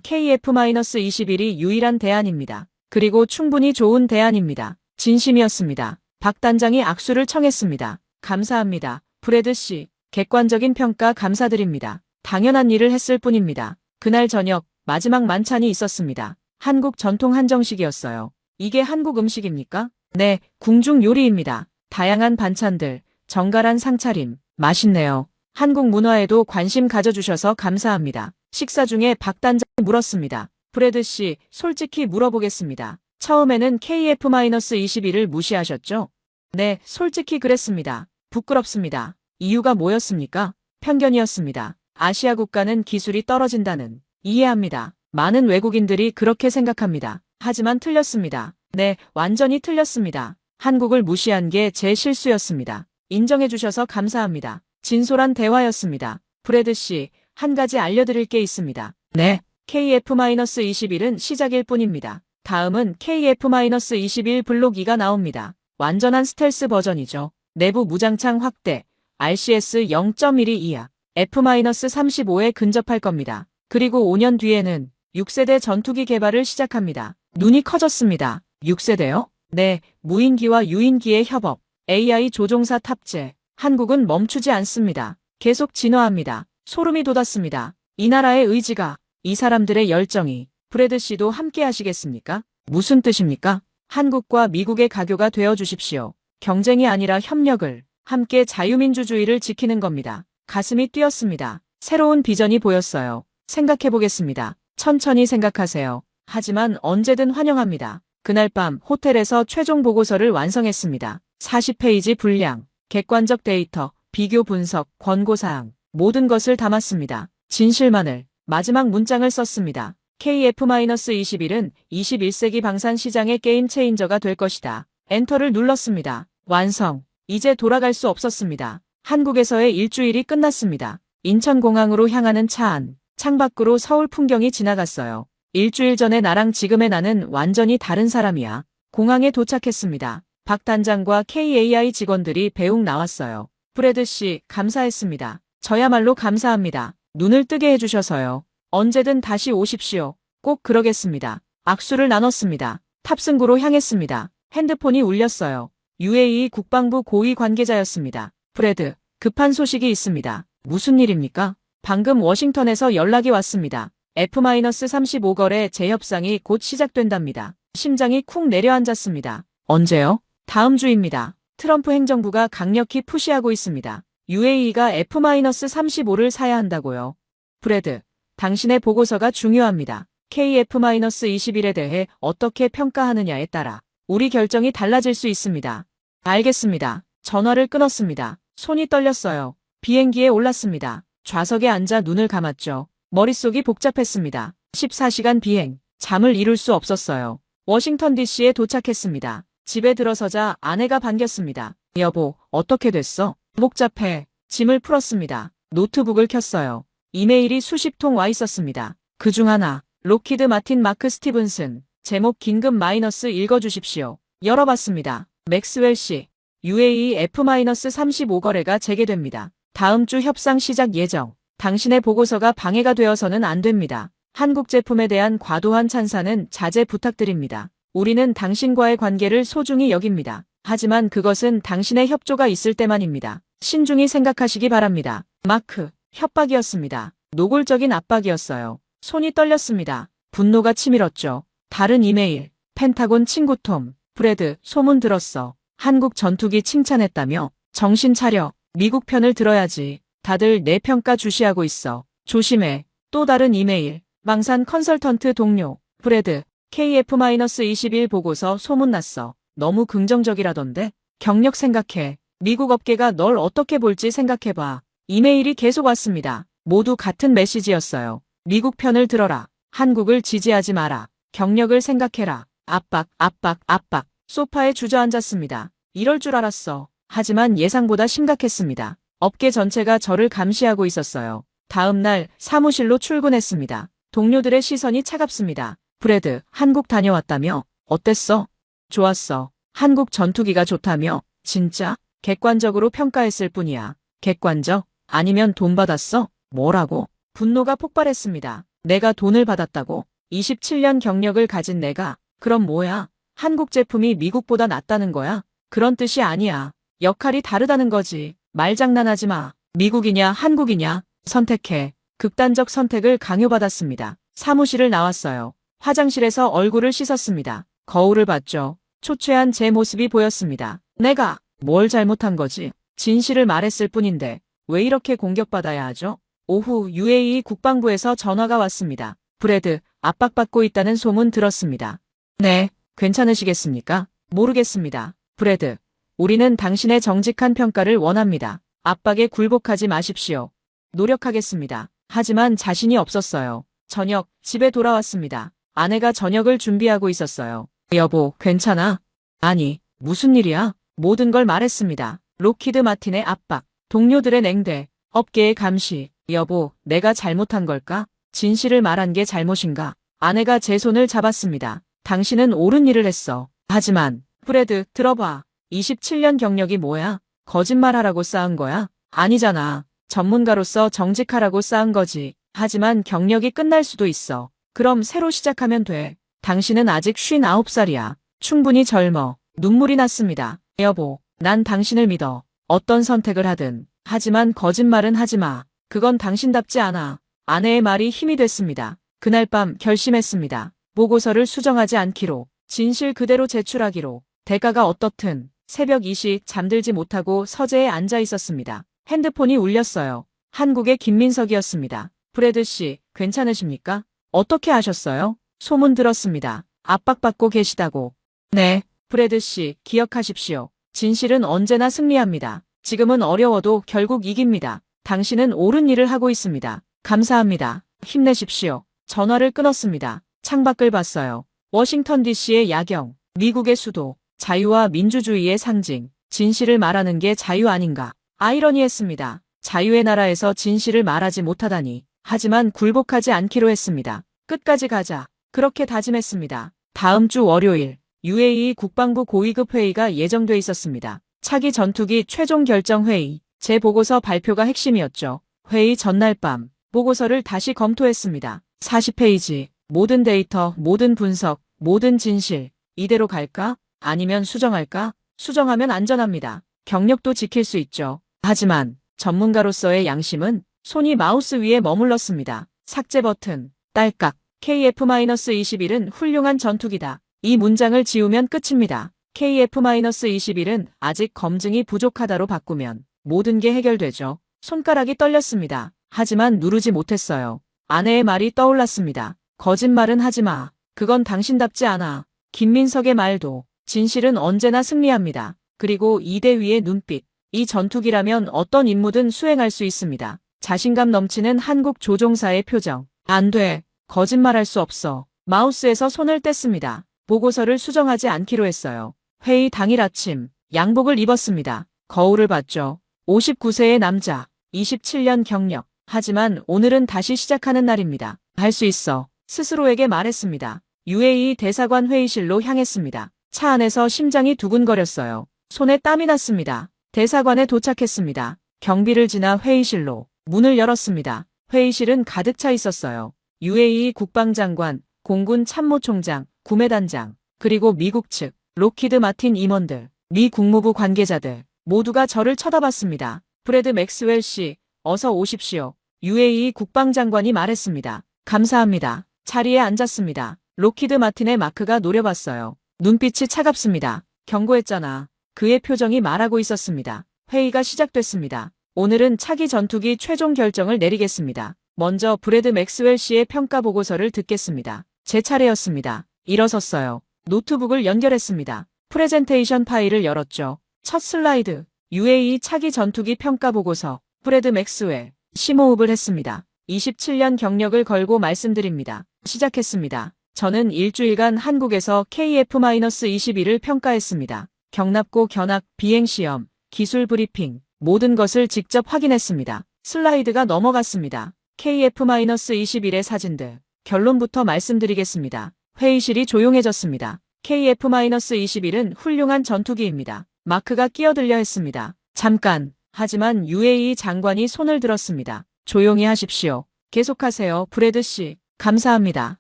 KF-21이 유일한 대안입니다. 그리고 충분히 좋은 대안입니다. 진심이었습니다. 박 단장이 악수를 청했습니다. 감사합니다. 브래드 씨, 객관적인 평가 감사드립니다. 당연한 일을 했을 뿐입니다. 그날 저녁 마지막 만찬이 있었습니다. 한국 전통 한정식이었어요. 이게 한국 음식입니까? 네, 궁중 요리입니다. 다양한 반찬들, 정갈한 상차림, 맛있네요. 한국 문화에도 관심 가져주셔서 감사합니다. 식사 중에 박 단장이 물었습니다. 브래드 씨, 솔직히 물어보겠습니다. 처음에는 KF-21을 무시하셨죠? 네, 솔직히 그랬습니다. 부끄럽습니다. 이유가 뭐였습니까? 편견이었습니다. 아시아 국가는 기술이 떨어진다는. 이해합니다. 많은 외국인들이 그렇게 생각합니다. 하지만 틀렸습니다. 네, 완전히 틀렸습니다. 한국을 무시한 게 제 실수였습니다. 인정해 주셔서 감사합니다. 진솔한 대화였습니다. 브래드 씨, 한 가지 알려드릴 게 있습니다. 네, KF-21은 시작일 뿐입니다. 다음은 KF-21 블록 2가 나옵니다. 완전한 스텔스 버전이죠. 내부 무장창 확대, RCS 0.1이 이하, F-35에 근접할 겁니다. 그리고 5년 뒤에는 6세대 전투기 개발을 시작합니다. 눈이 커졌습니다. 6세대요? 네, 무인기와 유인기의 협업, AI 조종사 탑재. 한국은 멈추지 않습니다. 계속 진화합니다. 소름이 돋았습니다. 이 나라의 의지가, 이 사람들의 열정이. 브래드 씨도 함께 하시겠습니까? 무슨 뜻입니까? 한국과 미국의 가교가 되어 주십시오. 경쟁이 아니라 협력을, 함께 자유민주주의를 지키는 겁니다. 가슴이 뛰었습니다. 새로운 비전이 보였어요. 생각해 보겠습니다. 천천히 생각하세요. 하지만 언제든 환영합니다. 그날 밤 호텔에서 최종 보고서를 완성했습니다. 40페이지 분량, 객관적 데이터, 비교 분석, 권고사항, 모든 것을 담았습니다. 진실만을, 마지막 문장을 썼습니다. KF-21은 21세기 방산 시장의 게임 체인저가 될 것이다. 엔터를 눌렀습니다. 완성. 이제 돌아갈 수 없었습니다. 한국에서의 일주일이 끝났습니다. 인천공항으로 향하는 차 안, 창밖으로 서울 풍경이 지나갔어요. 일주일 전에 나랑 지금의 나는 완전히 다른 사람이야. 공항에 도착했습니다. 박 단장과 KAI 직원들이 배웅 나왔어요. 브래드 씨, 감사했습니다. 저야말로 감사합니다. 눈을 뜨게 해주셔서요. 언제든 다시 오십시오. 꼭 그러겠습니다. 악수를 나눴습니다. 탑승구로 향했습니다. 핸드폰이 울렸어요. UAE 국방부 고위 관계자였습니다. 브래드, 급한 소식이 있습니다. 무슨 일입니까? 방금 워싱턴에서 연락이 왔습니다. F-35 거래 재협상이 곧 시작된답니다. 심장이 쿵 내려앉았습니다. 언제요? 다음 주입니다. 트럼프 행정부가 강력히 푸시하고 있습니다. UAE가 F-35를 사야 한다고요. 브래드, 당신의 보고서가 중요합니다. KF-21에 대해 어떻게 평가하느냐에 따라 우리 결정이 달라질 수 있습니다. 알겠습니다. 전화를 끊었습니다. 손이 떨렸어요. 비행기에 올랐습니다. 좌석에 앉아 눈을 감았죠. 머릿속이 복잡했습니다. 14시간 비행, 잠을 이룰 수 없었어요. 워싱턴 DC에 도착했습니다. 집에 들어서자 아내가 반겼습니다. 여보, 어떻게 됐어? 복잡해. 짐을 풀었습니다. 노트북을 켰어요. 이메일이 수십 통 와 있었습니다. 그중 하나, 록히드 마틴 마크 스티븐슨, 제목 긴급 마이너스 읽어주십시오. 열어봤습니다. 맥스웰 씨, UAE F-35 거래가 재개됩니다. 다음 주 협상 시작 예정. 당신의 보고서가 방해가 되어서는 안 됩니다. 한국 제품에 대한 과도한 찬사는 자제 부탁드립니다. 우리는 당신과의 관계를 소중히 여깁니다. 하지만 그것은 당신의 협조가 있을 때만입니다. 신중히 생각하시기 바랍니다. 마크, 협박이었습니다. 노골적인 압박이었어요. 손이 떨렸습니다. 분노가 치밀었죠. 다른 이메일, 펜타곤 친구 톰, 브래드, 소문 들었어. 한국 전투기 칭찬했다며? 정신 차려. 미국 편을 들어야지. 다들 내 평가 주시하고 있어. 조심해. 또 다른 이메일, 망산 컨설턴트 동료, 브래드, KF-21 보고서 소문났어. 너무 긍정적이라던데? 경력 생각해. 미국 업계가 널 어떻게 볼지 생각해봐. 이메일이 계속 왔습니다. 모두 같은 메시지였어요. 미국 편을 들어라. 한국을 지지하지 마라. 경력을 생각해라. 압박, 압박, 압박. 소파에 주저앉았습니다. 이럴 줄 알았어. 하지만 예상보다 심각했습니다. 업계 전체가 저를 감시하고 있었어요. 다음 날 사무실로 출근했습니다. 동료들의 시선이 차갑습니다. 브래드, 한국 다녀왔다며? 어땠어? 좋았어. 한국 전투기가 좋다며? 진짜? 객관적으로 평가했을 뿐이야. 객관적? 아니면 돈 받았어? 뭐라고? 분노가 폭발했습니다. 내가 돈을 받았다고? 27년 경력을 가진 내가? 그럼 뭐야? 한국 제품이 미국보다 낫다는 거야? 그런 뜻이 아니야. 역할이 다르다는 거지. 말장난하지 마. 미국이냐 한국이냐? 선택해. 극단적 선택을 강요받았습니다. 사무실을 나왔어요. 화장실에서 얼굴을 씻었습니다. 거울을 봤죠. 초췌한 제 모습이 보였습니다. 내가 뭘 잘못한 거지? 진실을 말했을 뿐인데 왜 이렇게 공격받아야 하죠? 오후 UAE 국방부에서 전화가 왔습니다. 브래드, 압박받고 있다는 소문 들었습니다. 네, 괜찮으시겠습니까? 모르겠습니다. 브래드, 우리는 당신의 정직한 평가를 원합니다. 압박에 굴복하지 마십시오. 노력하겠습니다. 하지만 자신이 없었어요. 저녁, 집에 돌아왔습니다. 아내가 저녁을 준비하고 있었어요. 여보, 괜찮아? 아니, 무슨 일이야? 모든 걸 말했습니다. 록히드 마틴의 압박, 동료들의 냉대, 업계의 감시. 여보, 내가 잘못한 걸까? 진실을 말한 게 잘못인가? 아내가 제 손을 잡았습니다. 당신은 옳은 일을 했어. 하지만, 브래드, 들어봐. 27년 경력이 뭐야? 거짓말하라고 쌓은 거야? 아니잖아. 전문가로서 정직하라고 쌓은 거지. 하지만 경력이 끝날 수도 있어. 그럼 새로 시작하면 돼. 당신은 아직 59살이야. 충분히 젊어. 눈물이 났습니다. 여보, 난 당신을 믿어. 어떤 선택을 하든. 하지만 거짓말은 하지 마. 그건 당신답지 않아. 아내의 말이 힘이 됐습니다. 그날 밤 결심했습니다. 보고서를 수정하지 않기로, 진실 그대로 제출하기로. 대가가 어떻든 새벽 2시 잠들지 못하고 서재에 앉아 있었습니다. 핸드폰이 울렸어요. 한국의 김민석이었습니다. 브래드 씨, 괜찮으십니까? 어떻게 아셨어요? 소문 들었습니다. 압박받고 계시다고. 네, 브래드 씨, 기억하십시오. 진실은 언제나 승리합니다. 지금은 어려워도 결국 이깁니다. 당신은 옳은 일을 하고 있습니다. 감사합니다. 힘내십시오. 전화를 끊었습니다. 창밖을 봤어요. 워싱턴 DC의 야경, 미국의 수도, 자유와 민주주의의 상징. 진실을 말하는 게 자유 아닌가. 아이러니했습니다. 자유의 나라에서 진실을 말하지 못하다니. 하지만 굴복하지 않기로 했습니다. 끝까지 가자. 그렇게 다짐했습니다. 다음 주 월요일, UAE 국방부 고위급 회의가 예정돼 있었습니다. 차기 전투기 최종 결정 회의, 제 보고서 발표가 핵심이었죠. 회의 전날 밤, 보고서를 다시 검토했습니다. 40페이지, 모든 데이터, 모든 분석, 모든 진실. 이대로 갈까? 아니면 수정할까? 수정하면 안전합니다. 경력도 지킬 수 있죠. 하지만 전문가로서의 양심은 손이 마우스 위에 머물렀습니다. 삭제 버튼, 딸깍. KF-21은 훌륭한 전투기다. 이 문장을 지우면 끝입니다. KF-21은 아직 검증이 부족하다로 바꾸면 모든 게 해결되죠. 손가락이 떨렸습니다. 하지만 누르지 못했어요. 아내의 말이 떠올랐습니다. 거짓말은 하지 마. 그건 당신답지 않아. 김민석의 말도. 진실은 언제나 승리합니다. 그리고 이대 위의 눈빛. 이 전투기라면 어떤 임무든 수행할 수 있습니다. 자신감 넘치는 한국 조종사의 표정. 안 돼. 거짓말할 수 없어. 마우스에서 손을 뗐습니다. 보고서를 수정하지 않기로 했어요. 회의 당일 아침, 양복을 입었습니다. 거울을 봤죠. 59세의 남자, 27년 경력. 하지만 오늘은 다시 시작하는 날입니다. 할 수 있어. 스스로에게 말했습니다. UAE 대사관 회의실로 향했습니다. 차 안에서 심장이 두근거렸어요. 손에 땀이 났습니다. 대사관에 도착했습니다. 경비를 지나 회의실로 문을 열었습니다. 회의실은 가득 차 있었어요. UAE 국방장관, 공군 참모총장, 구매단장, 그리고 미국 측, 록히드 마틴 임원들, 미 국무부 관계자들 모두가 저를 쳐다봤습니다. 브래드 맥스웰 씨, 어서 오십시오. UAE 국방장관이 말했습니다. 감사합니다. 자리에 앉았습니다. 록히드 마틴의 마크가 노려봤어요. 눈빛이 차갑습니다. 경고했잖아. 그의 표정이 말하고 있었습니다. 회의가 시작됐습니다. 오늘은 차기 전투기 최종 결정을 내리겠습니다. 먼저 브래드 맥스웰 씨의 평가 보고서를 듣겠습니다. 제 차례였습니다. 일어섰어요. 노트북을 연결했습니다. 프레젠테이션 파일을 열었죠. 첫 슬라이드. UAE 차기 전투기 평가 보고서. 브래드 맥스웰. 심호흡을 했습니다. 27년 경력을 걸고 말씀드립니다. 시작했습니다. 저는 일주일간 한국에서 KF-21을 평가했습니다. 경납고 견학, 비행시험, 기술 브리핑, 모든 것을 직접 확인했습니다. 슬라이드가 넘어갔습니다. KF-21의 사진들. 결론부터 말씀드리겠습니다. 회의실이 조용해졌습니다. KF-21은 훌륭한 전투기입니다. 마크가 끼어들려 했습니다. 잠깐. 하지만 UAE 장관이 손을 들었습니다. 조용히 하십시오. 계속하세요, 브래드 씨. 감사합니다.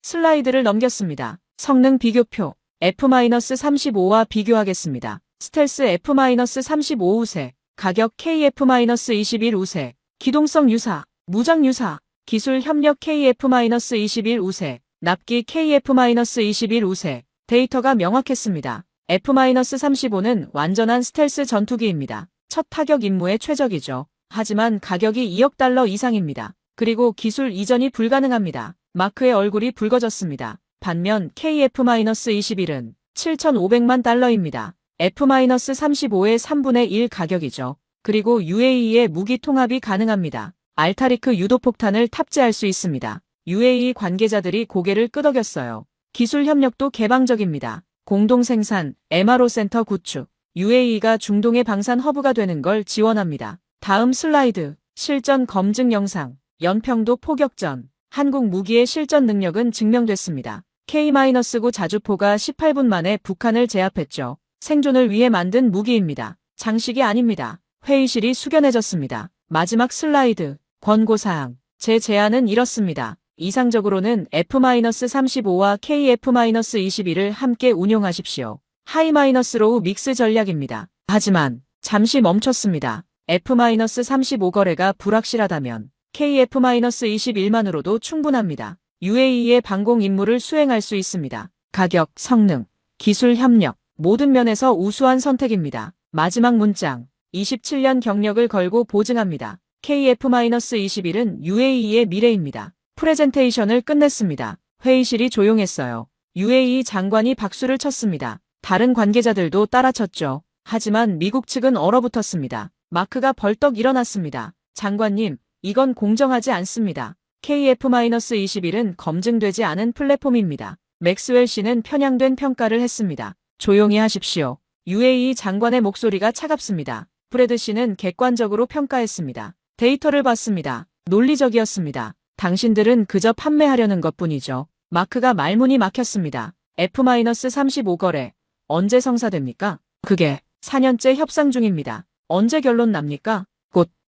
슬라이드를 넘겼습니다. 성능 비교표. F-35와 비교하겠습니다. 스텔스 F-35 우세. 가격 KF-21 우세. 기동성 유사. 무장 유사. 기술 협력 KF-21 우세. 납기 KF-21 우세. 데이터가 명확했습니다. F-35는 완전한 스텔스 전투기입니다. 첫 타격 임무에 최적이죠. 하지만 가격이 2억 달러 이상입니다. 그리고 기술 이전이 불가능합니다. 마크의 얼굴이 붉어졌습니다. 반면 KF-21은 7,500만 달러입니다. F-35의 3분의 1 가격이죠. 그리고 UAE의 무기 통합이 가능합니다. 알타리크 유도폭탄을 탑재할 수 있습니다. UAE 관계자들이 고개를 끄덕였어요. 기술 협력도 개방적입니다. 공동 생산, MRO 센터 구축. UAE가 중동의 방산 허브가 되는 걸 지원합니다. 다음 슬라이드. 실전 검증 영상. 연평도 포격전. 한국 무기의 실전 능력은 증명됐습니다. K-9 자주포가 18분 만에 북한을 제압했죠. 생존을 위해 만든 무기입니다. 장식이 아닙니다. 회의실이 숙연해졌습니다. 마지막 슬라이드. 권고사항. 제 제안은 이렇습니다. 이상적으로는 F-35와 KF-21을 함께 운용하십시오. 하이마이너스로우 믹스 전략입니다. 하지만 잠시 멈췄습니다. F-35거래가 불확실하다면 KF-21만으로도 충분합니다. UAE의 방공 임무를 수행할 수 있습니다. 가격, 성능, 기술 협력, 모든 면에서 우수한 선택입니다. 마지막 문장, 27년 경력을 걸고 보증합니다. KF-21은 UAE의 미래입니다. 프레젠테이션을 끝냈습니다. 회의실이 조용했어요. UAE 장관이 박수를 쳤습니다. 다른 관계자들도 따라쳤죠. 하지만 미국 측은 얼어붙었습니다. 마크가 벌떡 일어났습니다. 장관님, 이건 공정하지 않습니다. KF-21은 검증되지 않은 플랫폼입니다. 맥스웰 씨는 편향된 평가를 했습니다. 조용히 하십시오. UAE 장관의 목소리가 차갑습니다. 브래드 씨는 객관적으로 평가했습니다. 데이터를 봤습니다. 논리적이었습니다. 당신들은 그저 판매하려는 것뿐이죠. 마크가 말문이 막혔습니다. F-35거래. 언제 성사됩니까? 그게 4년째 협상 중입니다. 언제 결론 납니까?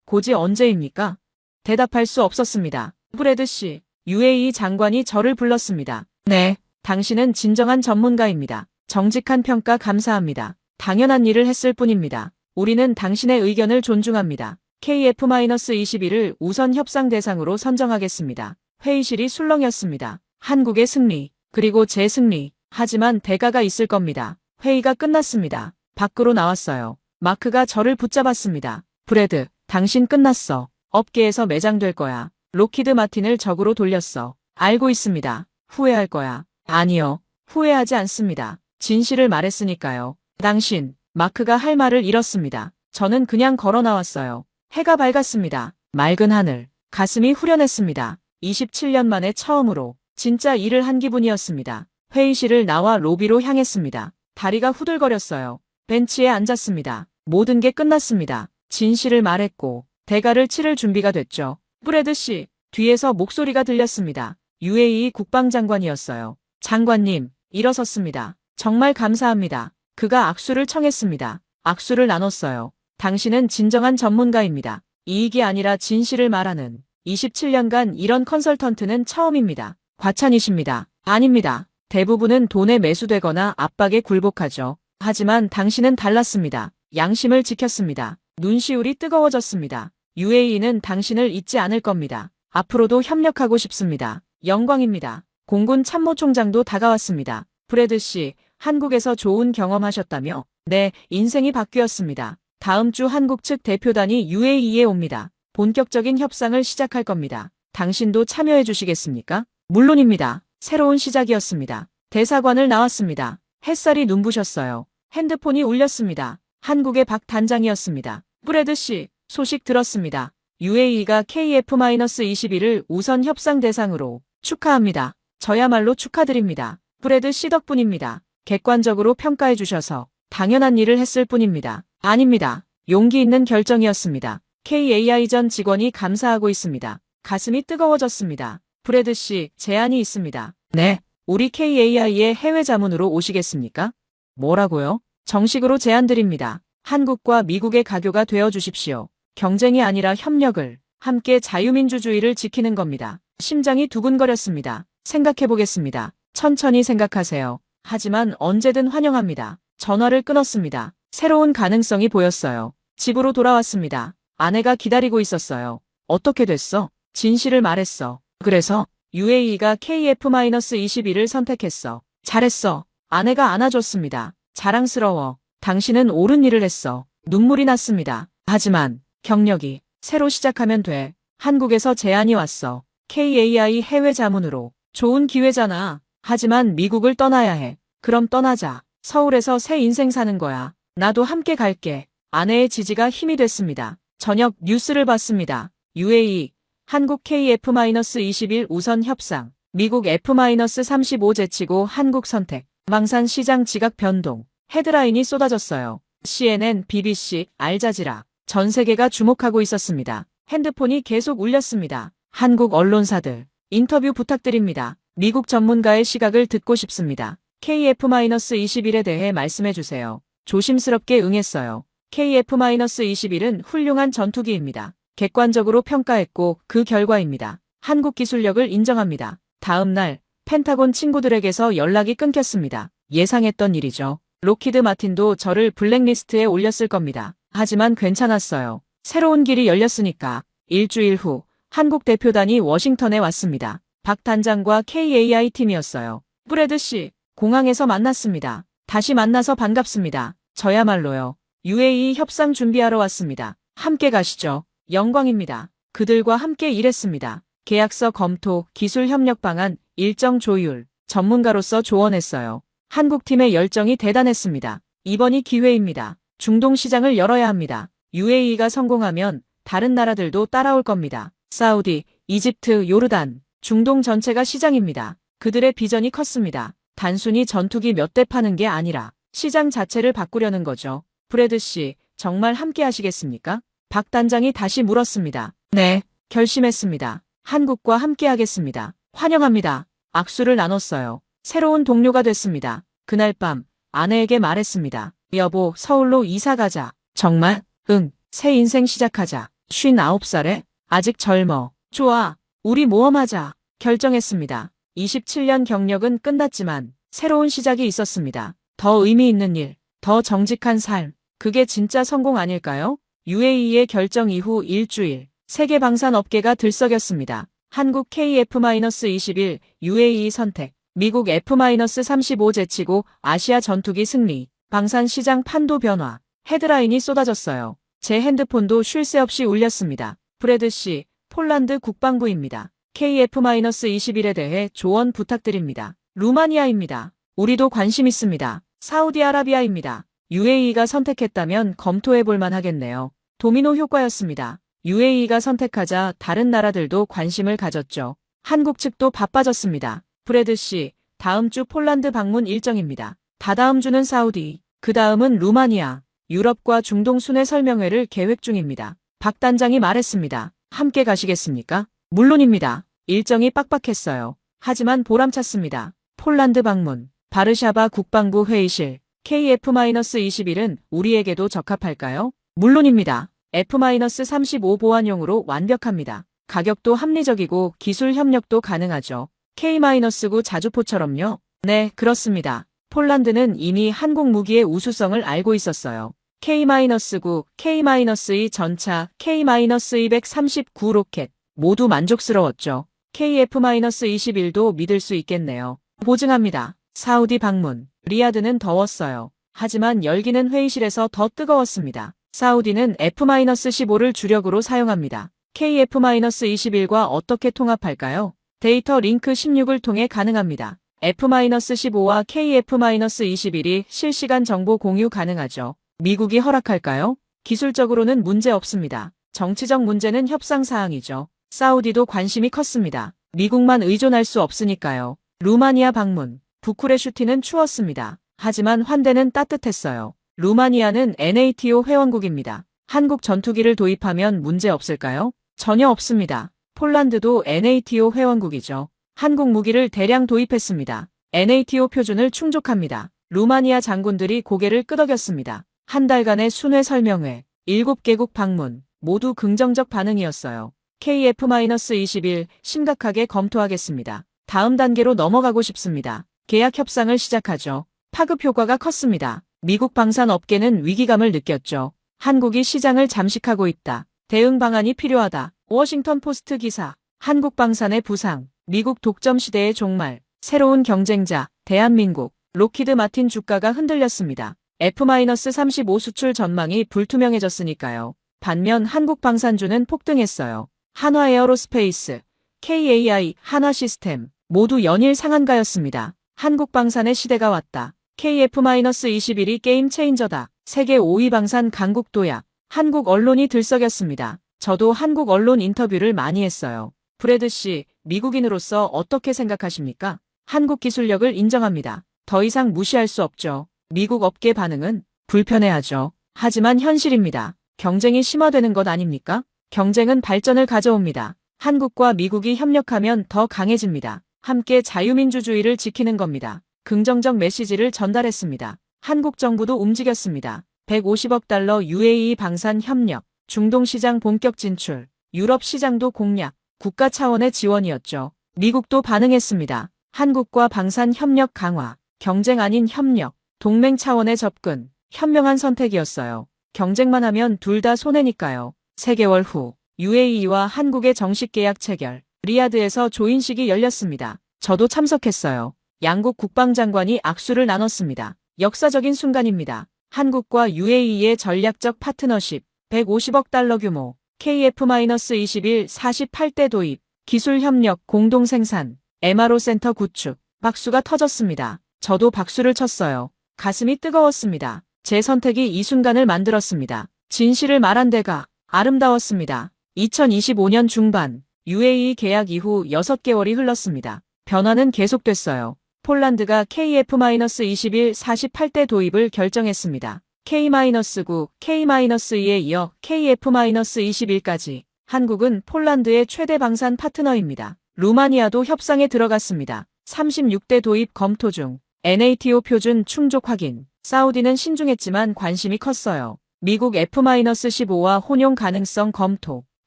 고지 언제입니까? 대답할 수 없었습니다. 브래드 씨, UAE 장관이 저를 불렀습니다. 네, 당신은 진정한 전문가입니다. 정직한 평가 감사합니다. 당연한 일을 했을 뿐입니다. 우리는 당신의 의견을 존중합니다. KF-21을 우선 협상 대상으로 선정하겠습니다. 회의실이 술렁였습니다. 한국의 승리, 그리고 제 승리. 하지만 대가가 있을 겁니다. 회의가 끝났습니다. 밖으로 나왔어요. 마크가 저를 붙잡았습니다. 브래드, 당신 끝났어. 업계에서 매장될 거야. 록히드 마틴을 적으로 돌렸어. 알고 있습니다. 후회할 거야. 아니요. 후회하지 않습니다. 진실을 말했으니까요. 당신, 마크가 할 말을 잃었습니다. 저는 그냥 걸어 나왔어요. 해가 밝았습니다. 맑은 하늘, 가슴이 후련했습니다. 27년 만에 처음으로 진짜 일을 한 기분이었습니다. 회의실을 나와 로비로 향했습니다. 다리가 후들거렸어요. 벤치에 앉았습니다. 모든 게 끝났습니다. 진실을 말했고 대가를 치를 준비가 됐죠. 브래드 씨, 뒤에서 목소리가 들렸습니다. UAE 국방장관이었어요. 장관님, 일어섰습니다. 정말 감사합니다. 그가 악수를 청했습니다. 악수를 나눴어요. 당신은 진정한 전문가입니다. 이익이 아니라 진실을 말하는 27년간 이런 컨설턴트는 처음입니다. 과찬이십니다. 아닙니다. 대부분은 돈에 매수되거나 압박에 굴복하죠. 하지만 당신은 달랐습니다. 양심을 지켰습니다. 눈시울이 뜨거워졌습니다. UAE는 당신을 잊지 않을 겁니다. 앞으로도 협력하고 싶습니다. 영광입니다. 공군 참모총장도 다가왔습니다. 브래드 씨, 한국에서 좋은 경험하셨다며? 네, 인생이 바뀌었습니다. 다음 주 한국 측 대표단이 UAE에 옵니다. 본격적인 협상을 시작할 겁니다. 당신도 참여해 주시겠습니까? 물론입니다. 새로운 시작이었습니다. 대사관을 나왔습니다. 햇살이 눈부셨어요. 핸드폰이 울렸습니다. 한국의 박 단장이었습니다. 브래드 씨, 소식 들었습니다. UAE가 KF-21을 우선 협상 대상으로 축하합니다. 저야말로 축하드립니다. 브래드 씨 덕분입니다. 객관적으로 평가해 주셔서 당연한 일을 했을 뿐입니다. 아닙니다. 용기 있는 결정이었습니다. KAI 전 직원이 감사하고 있습니다. 가슴이 뜨거워졌습니다. 브래드 씨, 제안이 있습니다. 네, 우리 KAI의 해외 자문으로 오시겠습니까? 뭐라고요? 정식으로 제안드립니다. 한국과 미국의 가교가 되어 주십시오. 경쟁이 아니라 협력을, 함께 자유민주주의를 지키는 겁니다. 심장이 두근거렸습니다. 생각해보겠습니다. 천천히 생각하세요. 하지만 언제든 환영합니다. 전화를 끊었습니다. 새로운 가능성이 보였어요. 집으로 돌아왔습니다. 아내가 기다리고 있었어요. 어떻게 됐어? 진실을 말했어. 그래서 UAE가 KF-21을 선택했어. 잘했어. 아내가 안아줬습니다. 자랑스러워. 당신은 옳은 일을 했어. 눈물이 났습니다. 하지만 경력이 새로 시작하면 돼. 한국에서 제안이 왔어. KAI 해외 자문으로. 좋은 기회잖아. 하지만 미국을 떠나야 해. 그럼 떠나자. 서울에서 새 인생 사는 거야. 나도 함께 갈게. 아내의 지지가 힘이 됐습니다. 저녁 뉴스를 봤습니다. UAE, 한국 KF-21 우선 협상, 미국 F-35 제치고 한국 선택, 망산 시장 지각 변동, 헤드라인이 쏟아졌어요. CNN, BBC, 알자지라, 전 세계가 주목하고 있었습니다. 핸드폰이 계속 울렸습니다. 한국 언론사들, 인터뷰 부탁드립니다. 미국 전문가의 시각을 듣고 싶습니다. KF-21에 대해 말씀해 주세요. 조심스럽게 응했어요. KF-21은 훌륭한 전투기입니다. 객관적으로 평가했고 그 결과입니다. 한국 기술력을 인정합니다. 다음 날 펜타곤 친구들에게서 연락이 끊겼습니다. 예상했던 일이죠. 로키드 마틴도 저를 블랙리스트에 올렸을 겁니다. 하지만 괜찮았어요. 새로운 길이 열렸으니까. 일주일 후 한국 대표단이 워싱턴에 왔습니다. 박 단장과 KAI 팀이었어요. 브래드 씨, 공항에서 만났습니다. 다시 만나서 반갑습니다. 저야말로요. UAE 협상 준비하러 왔습니다. 함께 가시죠. 영광입니다. 그들과 함께 일했습니다. 계약서 검토, 기술 협력 방안, 일정 조율, 전문가로서 조언했어요. 한국팀의 열정이 대단했습니다. 이번이 기회입니다. 중동 시장을 열어야 합니다. UAE가 성공하면 다른 나라들도 따라올 겁니다. 사우디, 이집트, 요르단, 중동 전체가 시장입니다. 그들의 비전이 컸습니다. 단순히 전투기 몇 대 파는 게 아니라 시장 자체를 바꾸려는 거죠. 브래드 씨, 정말 함께 하시겠습니까? 박 단장이 다시 물었습니다. 네, 결심했습니다. 한국과 함께 하겠습니다. 환영합니다. 악수를 나눴어요. 새로운 동료가 됐습니다. 그날 밤 아내에게 말했습니다. 여보, 서울로 이사 가자. 정말? 응, 새 인생 시작하자. 59살에? 아직 젊어. 좋아, 우리 모험하자. 결정했습니다. 27년 경력은 끝났지만 새로운 시작이 있었습니다. 더 의미 있는 일, 더 정직한 삶. 그게 진짜 성공 아닐까요? UAE의 결정 이후 일주일, 세계 방산 업계가 들썩였습니다. 한국 KF-21, UAE 선택, 미국 F-35 제치고 아시아 전투기 승리, 방산 시장 판도 변화, 헤드라인이 쏟아졌어요. 제 핸드폰도 쉴 새 없이 울렸습니다. 브래드 씨, 폴란드 국방부입니다. KF-21에 대해 조언 부탁드립니다. 루마니아입니다. 우리도 관심 있습니다. 사우디아라비아입니다. UAE가 선택했다면 검토해볼 만하겠네요. 도미노 효과였습니다. UAE가 선택하자 다른 나라들도 관심을 가졌죠. 한국 측도 바빠졌습니다. 브래드 씨, 다음 주 폴란드 방문 일정입니다. 다다음 주는 사우디, 그 다음은 루마니아, 유럽과 중동 순회 설명회를 계획 중입니다. 박 단장이 말했습니다. 함께 가시겠습니까? 물론입니다. 일정이 빡빡했어요. 하지만 보람찼습니다. 폴란드 방문, 바르샤바 국방부 회의실, KF-21은 우리에게도 적합할까요? 물론입니다. F-35 보안용으로 완벽합니다. 가격도 합리적이고 기술 협력도 가능하죠. K-9 자주포처럼요? 네, 그렇습니다. 폴란드는 이미 한국 무기의 우수성을 알고 있었어요. K-9, K-2 전차, K-239 로켓 모두 만족스러웠죠. KF-21도 믿을 수 있겠네요. 보증합니다. 사우디 방문. 리야드는 더웠어요. 하지만 열기는 회의실에서 더 뜨거웠습니다. 사우디는 F-15를 주력으로 사용합니다. KF-21과 어떻게 통합할까요? 데이터 링크 16을 통해 가능합니다. F-15와 KF-21이 실시간 정보 공유 가능하죠. 미국이 허락할까요? 기술적으로는 문제 없습니다. 정치적 문제는 협상 사항이죠. 사우디도 관심이 컸습니다. 미국만 의존할 수 없으니까요. 루마니아 방문. 부쿠레슈티는 추웠습니다. 하지만 환대는 따뜻했어요. 루마니아는 NATO 회원국입니다. 한국 전투기를 도입하면 문제 없을까요? 전혀 없습니다. 폴란드도 NATO 회원국이죠. 한국 무기를 대량 도입했습니다. NATO 표준을 충족합니다. 루마니아 장군들이 고개를 끄덕였습니다. 한 달간의 순회 설명회, 7개국 방문, 모두 긍정적 반응이었어요. KF-21 심각하게 검토하겠습니다. 다음 단계로 넘어가고 싶습니다. 계약 협상을 시작하죠. 파급 효과가 컸습니다. 미국 방산 업계는 위기감을 느꼈죠. 한국이 시장을 잠식하고 있다. 대응 방안이 필요하다. 워싱턴 포스트 기사. 한국 방산의 부상. 미국 독점 시대의 종말. 새로운 경쟁자. 대한민국. 로키드 마틴 주가가 흔들렸습니다. F-35 수출 전망이 불투명해졌으니까요. 반면 한국 방산주는 폭등했어요. 한화 에어로스페이스, KAI, 한화 시스템 모두 연일 상한가였습니다. 한국 방산의 시대가 왔다. KF-21이 게임 체인저다. 세계 5위 방산 강국 도약. 한국 언론이 들썩였습니다. 저도 한국 언론 인터뷰를 많이 했어요. 브래드 씨, 미국인으로서 어떻게 생각하십니까? 한국 기술력을 인정합니다. 더 이상 무시할 수 없죠. 미국 업계 반응은 불편해하죠. 하지만 현실입니다. 경쟁이 심화되는 것 아닙니까? 경쟁은 발전을 가져옵니다. 한국과 미국이 협력하면 더 강해집니다. 함께 자유민주주의를 지키는 겁니다. 긍정적 메시지를 전달했습니다. 한국 정부도 움직였습니다. 150억 달러 UAE 방산 협력, 중동 시장 본격 진출, 유럽 시장도 공략, 국가 차원의 지원이었죠. 미국도 반응했습니다. 한국과 방산 협력 강화, 경쟁 아닌 협력, 동맹 차원의 접근, 현명한 선택이었어요. 경쟁만 하면 둘 다 손해니까요. 3개월 후 UAE와 한국의 정식 계약 체결, 리야드에서 조인식이 열렸습니다. 저도 참석했어요. 양국 국방장관이 악수를 나눴습니다. 역사적인 순간입니다. 한국과 UAE의 전략적 파트너십, 150억 달러 규모, KF-21 48대 도입, 기술 협력, 공동 생산, MRO 센터 구축, 박수가 터졌습니다. 저도 박수를 쳤어요. 가슴이 뜨거웠습니다. 제 선택이 이 순간을 만들었습니다. 진실을 말한 데가 아름다웠습니다. 2025년 중반, UAE 계약 이후 6개월이 흘렀습니다. 변화는 계속됐어요. 폴란드가 KF-21 48대 도입을 결정했습니다. K-9, K-2에 이어 KF-21까지. 한국은 폴란드의 최대 방산 파트너입니다. 루마니아도 협상에 들어갔습니다. 36대 도입 검토 중. NATO 표준 충족 확인. 사우디는 신중했지만 관심이 컸어요. 미국 F-15와 혼용 가능성 검토.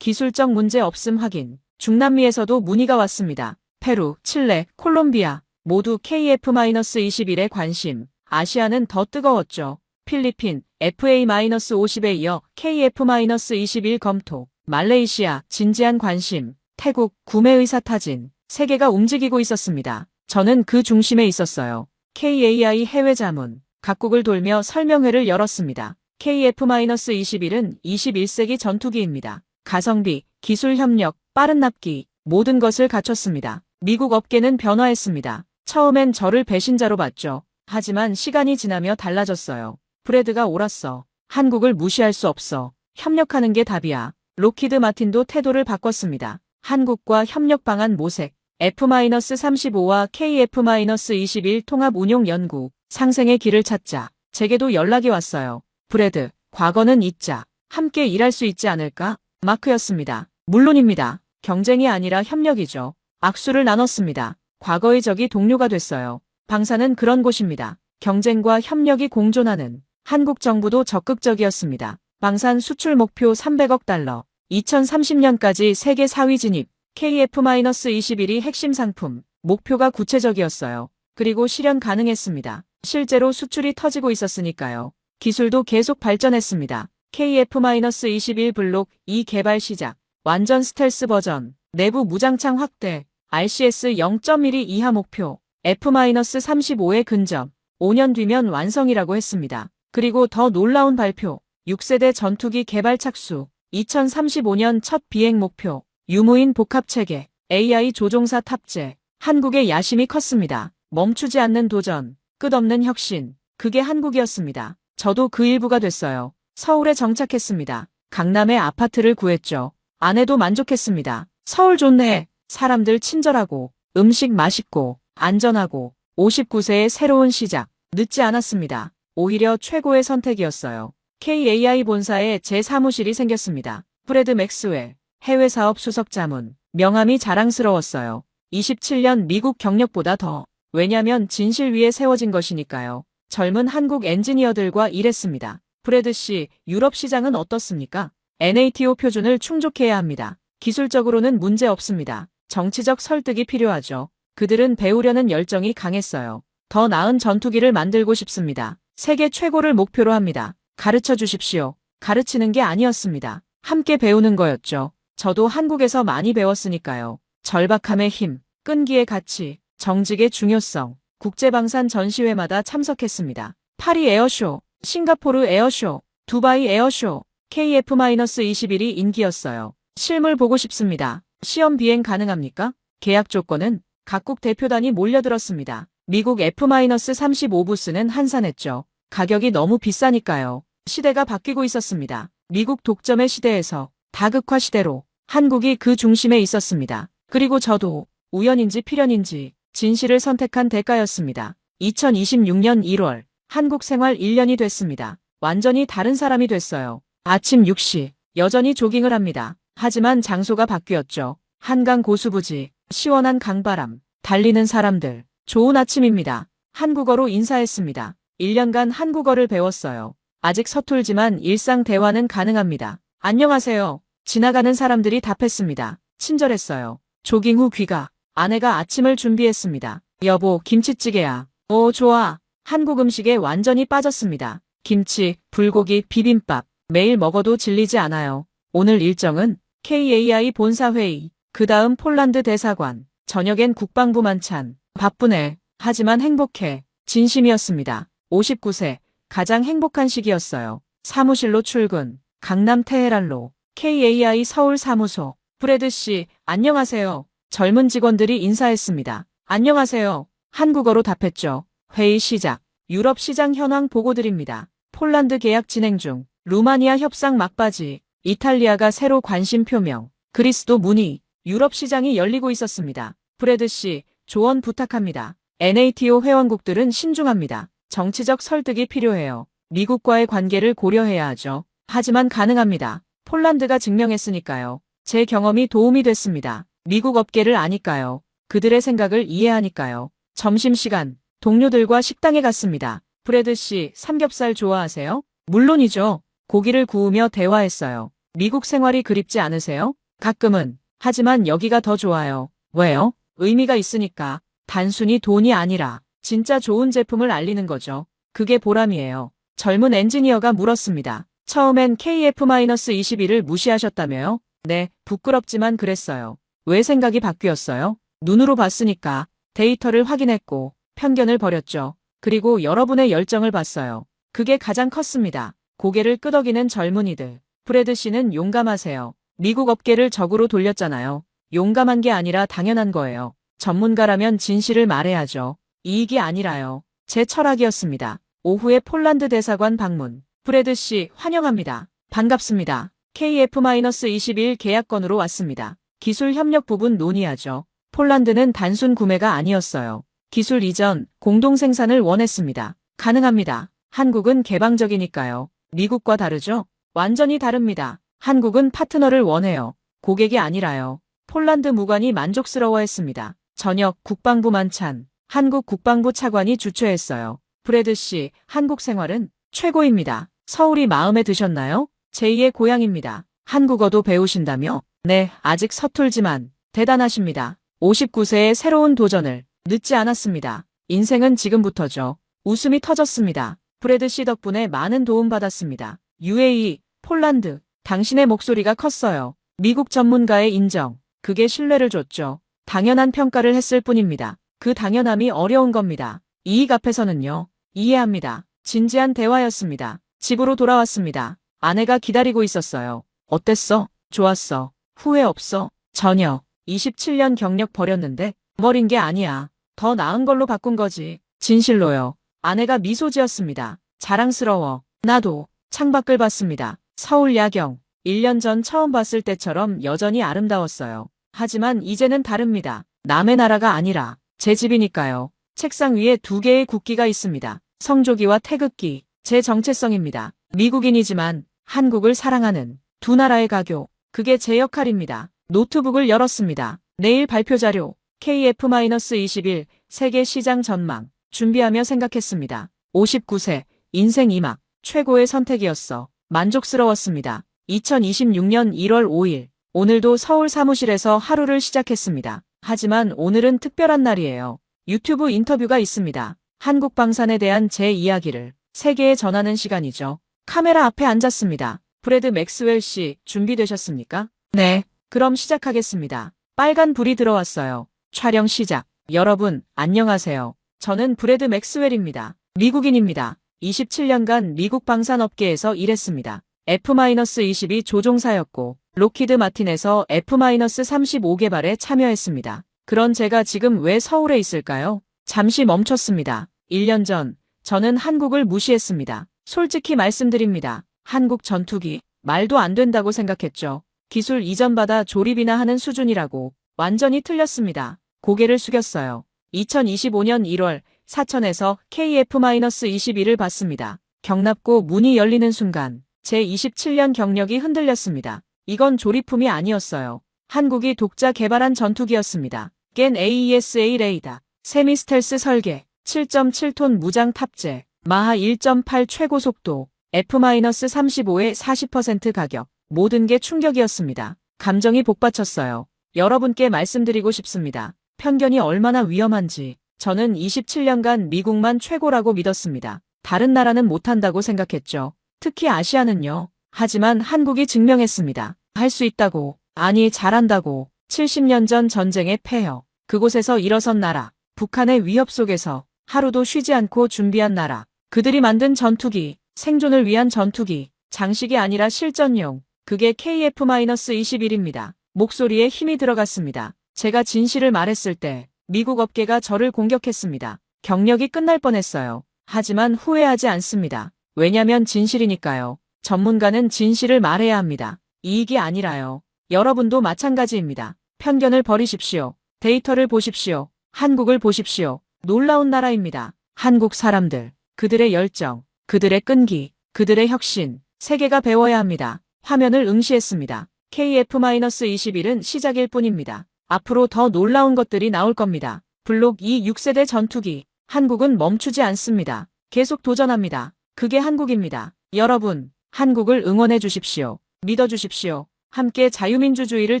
기술적 문제 없음 확인. 중남미에서도 문의가 왔습니다. 페루, 칠레, 콜롬비아 모두 KF-21에 관심. 아시아는 더 뜨거웠죠. 필리핀, FA-50에 이어 KF-21 검토. 말레이시아, 진지한 관심. 태국, 구매 의사 타진. 세계가 움직이고 있었습니다. 저는 그 중심에 있었어요. KAI 해외 자문. 각국을 돌며 설명회를 열었습니다. KF-21은 21세기 전투기입니다. 가성비, 기술 협력, 빠른 납기, 모든 것을 갖췄습니다. 미국 업계는 변화했습니다. 처음엔 저를 배신자로 봤죠. 하지만 시간이 지나며 달라졌어요. 브래드가 옳았어. 한국을 무시할 수 없어. 협력하는 게 답이야. 록히드 마틴도 태도를 바꿨습니다. 한국과 협력 방안 모색. F-35와 KF-21 통합 운용 연구. 상생의 길을 찾자. 제게도 연락이 왔어요. 브래드, 과거는 잊자. 함께 일할 수 있지 않을까? 마크였습니다. 물론입니다. 경쟁이 아니라 협력이죠. 악수를 나눴습니다. 과거의 적이 동료가 됐어요. 방사는 그런 곳입니다. 경쟁과 협력이 공존하는. 한국 정부도 적극적이었습니다. 방산 수출 목표 300억 달러. 2030년까지 세계 4위 진입. KF-21이 핵심 상품. 목표가 구체적이었어요. 그리고 실현 가능했습니다. 실제로 수출이 터지고 있었으니까요. 기술도 계속 발전했습니다. KF-21 블록 2 개발 시작. 완전 스텔스 버전. 내부 무장창 확대. RCS 0.1 이하 목표. F-35의 근접. 5년 뒤면 완성이라고 했습니다. 그리고 더 놀라운 발표. 6세대 전투기 개발 착수. 2035년 첫 비행 목표. 유무인 복합체계. AI 조종사 탑재. 한국의 야심이 컸습니다. 멈추지 않는 도전. 끝없는 혁신. 그게 한국이었습니다. 저도 그 일부가 됐어요. 서울에 정착했습니다. 강남에 아파트를 구했죠. 아내도 만족했습니다. 서울 좋네. 사람들 친절하고, 음식 맛있고, 안전하고, 59세의 새로운 시작. 늦지 않았습니다. 오히려 최고의 선택이었어요. KAI 본사에 제 사무실이 생겼습니다. 프레드 맥스웰, 해외 사업 수석 자문. 명함이 자랑스러웠어요. 27년 미국 경력보다 더. 왜냐면 진실 위에 세워진 것이니까요. 젊은 한국 엔지니어들과 일했습니다. 프레드 씨, 유럽 시장은 어떻습니까? NATO 표준을 충족해야 합니다. 기술적으로는 문제 없습니다. 정치적 설득이 필요하죠. 그들은 배우려는 열정이 강했어요. 더 나은 전투기를 만들고 싶습니다. 세계 최고를 목표로 합니다. 가르쳐 주십시오. 가르치는 게 아니었습니다. 함께 배우는 거였죠. 저도 한국에서 많이 배웠으니까요. 절박함의 힘, 끈기의 가치, 정직의 중요성. 국제방산 전시회마다 참석했습니다. 파리 에어쇼, 싱가포르 에어쇼, 두바이 에어쇼, KF-21이 인기였어요. 실물 보고 싶습니다. 시험 비행 가능합니까? 계약 조건은 각국 대표단이 몰려들었습니다. 미국 F-35부스는 한산했죠. 가격이 너무 비싸니까요. 시대가 바뀌고 있었습니다. 미국 독점의 시대에서 다극화 시대로 한국이 그 중심에 있었습니다. 그리고 저도 우연인지 필연인지 진실을 선택한 대가였습니다. 2026년 1월 한국 생활 1년이 됐습니다. 완전히 다른 사람이 됐어요. 아침 6시 여전히 조깅을 합니다. 하지만 장소가 바뀌었죠. 한강 고수부지, 시원한 강바람, 달리는 사람들. 좋은 아침입니다. 한국어로 인사했습니다. 1년간 한국어를 배웠어요. 아직 서툴지만 일상 대화는 가능합니다. 안녕하세요. 지나가는 사람들이 답했습니다. 친절했어요. 조깅 후 귀가. 아내가 아침을 준비했습니다. 여보, 김치찌개야. 오, 좋아. 한국 음식에 완전히 빠졌습니다. 김치, 불고기, 비빔밥. 매일 먹어도 질리지 않아요. 오늘 일정은 KAI 본사회의, 그 다음 폴란드 대사관, 저녁엔 국방부 만찬. 바쁘네. 하지만 행복해. 진심이었습니다. 59세. 가장 행복한 시기였어요. 사무실로 출근. 강남 테헤란로. KAI 서울 사무소. 프레드 씨, 안녕하세요. 젊은 직원들이 인사했습니다. 안녕하세요. 한국어로 답했죠. 회의 시작. 유럽 시장 현황 보고드립니다. 폴란드 계약 진행 중. 루마니아 협상 막바지. 이탈리아가 새로 관심 표명. 그리스도 문의. 유럽 시장이 열리고 있었습니다. 프레드 씨, 조언 부탁합니다. NATO 회원국들은 신중합니다. 정치적 설득이 필요해요. 미국과의 관계를 고려해야 하죠. 하지만 가능합니다. 폴란드가 증명했으니까요. 제 경험이 도움이 됐습니다. 미국 업계를 아니까요. 그들의 생각을 이해하니까요. 점심시간, 동료들과 식당에 갔습니다. 프레드 씨, 삼겹살 좋아하세요? 물론이죠. 고기를 구우며 대화했어요. 미국 생활이 그립지 않으세요? 가끔은. 하지만 여기가 더 좋아요. 왜요? 의미가 있으니까. 단순히 돈이 아니라 진짜 좋은 제품을 알리는 거죠. 그게 보람이에요. 젊은 엔지니어가 물었습니다. 처음엔 KF-21을 무시하셨다며요? 네, 부끄럽지만 그랬어요. 왜 생각이 바뀌었어요? 눈으로 봤으니까. 데이터를 확인했고 편견을 버렸죠. 그리고 여러분의 열정을 봤어요. 그게 가장 컸습니다. 고개를 끄덕이는 젊은이들. 프레드 씨는 용감하세요. 미국 업계를 적으로 돌렸잖아요. 용감한 게 아니라 당연한 거예요. 전문가라면 진실을 말해야죠. 이익이 아니라요. 제 철학이었습니다. 오후에 폴란드 대사관 방문. 프레드 씨, 환영합니다. 반갑습니다. KF-21 계약건으로 왔습니다. 기술 협력 부분 논의하죠. 폴란드는 단순 구매가 아니었어요. 기술 이전, 공동 생산을 원했습니다. 가능합니다. 한국은 개방적이니까요. 미국과 다르죠? 완전히 다릅니다. 한국은 파트너를 원해요. 고객이 아니라요. 폴란드 무관이 만족스러워했습니다. 저녁 국방부 만찬. 한국 국방부 차관이 주최했어요. 프레드 씨, 한국 생활은 최고입니다. 서울이 마음에 드셨나요? 제2의 고향입니다. 한국어도 배우신다며? 네, 아직 서툴지만 대단하십니다. 59세의 새로운 도전을 늦지 않았습니다. 인생은 지금부터죠. 웃음이 터졌습니다. 프레드 씨 덕분에 많은 도움 받았습니다. UAE, 폴란드, 당신의 목소리가 컸어요. 미국 전문가의 인정. 그게 신뢰를 줬죠. 당연한 평가를 했을 뿐입니다. 그 당연함이 어려운 겁니다. 이익 앞에서는요. 이해합니다. 진지한 대화였습니다. 집으로 돌아왔습니다. 아내가 기다리고 있었어요. 어땠어? 좋았어. 후회 없어? 전혀. 27년 경력 버렸는데 버린 게 아니야. 더 나은 걸로 바꾼 거지. 진실로요. 아내가 미소 지었습니다. 자랑스러워. 나도. 창밖을 봤습니다. 서울 야경. 1년 전 처음 봤을 때처럼 여전히 아름다웠어요. 하지만 이제는 다릅니다. 남의 나라가 아니라 제 집이니까요. 책상 위에 2개의 국기가 있습니다. 성조기와 태극기. 제 정체성입니다. 미국인이지만 한국을 사랑하는 두 나라의 가교. 그게 제 역할입니다. 노트북을 열었습니다. 내일 발표 자료. KF-21 세계 시장 전망. 준비하며 생각했습니다. 59세. 인생 2막. 최고의 선택이었어. 만족스러웠습니다. 2026년 1월 5일. 오늘도 서울 사무실에서 하루를 시작했습니다. 하지만 오늘은 특별한 날이에요. 유튜브 인터뷰가 있습니다. 한국 방산에 대한 제 이야기를 세계에 전하는 시간이죠. 카메라 앞에 앉았습니다. 프레드 맥스웰 씨, 준비되셨습니까? 네. 그럼 시작하겠습니다. 빨간 불이 들어왔어요. 촬영 시작. 여러분, 안녕하세요. 저는 프레드 맥스웰입니다. 미국인입니다. 27년간 미국 방산업계에서 일했습니다. F-22 조종사였고 록히드 마틴에서 F-35 개발에 참여했습니다. 그런 제가 지금 왜 서울에 있을까요? 잠시 멈췄습니다. 1년 전 저는 한국을 무시했습니다. 솔직히 말씀드립니다. 한국 전투기 말도 안 된다고 생각했죠. 기술 이전받아 조립이나 하는 수준이라고. 완전히 틀렸습니다. 고개를 숙였어요. 2025년 1월 사천에서 KF-21을 봤습니다. 경납고 문이 열리는 순간 제 27년 경력이 흔들렸습니다. 이건 조립품이 아니었어요. 한국이 독자 개발한 전투기였습니다. 겐 AESA 레이더, 세미 스텔스 설계, 7.7톤 무장 탑재, 마하 1.8 최고 속도, F-35의 40% 가격, 모든 게 충격이었습니다. 감정이 복받쳤어요. 여러분께 말씀드리고 싶습니다. 편견이 얼마나 위험한지. 저는 27년간 미국만 최고라고 믿었습니다. 다른 나라는 못한다고 생각했죠. 특히 아시아는요. 하지만 한국이 증명했습니다. 할 수 있다고, 아니 잘한다고. 70년 전 전쟁에 패여 그곳에서 일어선 나라, 북한의 위협 속에서 하루도 쉬지 않고 준비한 나라, 그들이 만든 전투기, 생존을 위한 전투기, 장식이 아니라 실전용, 그게 KF-21입니다. 목소리에 힘이 들어갔습니다. 제가 진실을 말했을 때 미국 업계가 저를 공격했습니다. 경력이 끝날 뻔했어요. 하지만 후회하지 않습니다. 왜냐면 진실이니까요. 전문가는 진실을 말해야 합니다. 이익이 아니라요. 여러분도 마찬가지입니다. 편견을 버리십시오. 데이터를 보십시오. 한국을 보십시오. 놀라운 나라입니다. 한국 사람들, 그들의 열정, 그들의 끈기, 그들의 혁신, 세계가 배워야 합니다. 화면을 응시했습니다. KF-21은 시작일 뿐입니다. 앞으로 더 놀라운 것들이 나올 겁니다. 블록 2 6세대 전투기. 한국은 멈추지 않습니다. 계속 도전합니다. 그게 한국입니다. 여러분, 한국을 응원해 주십시오. 믿어 주십시오. 함께 자유민주주의를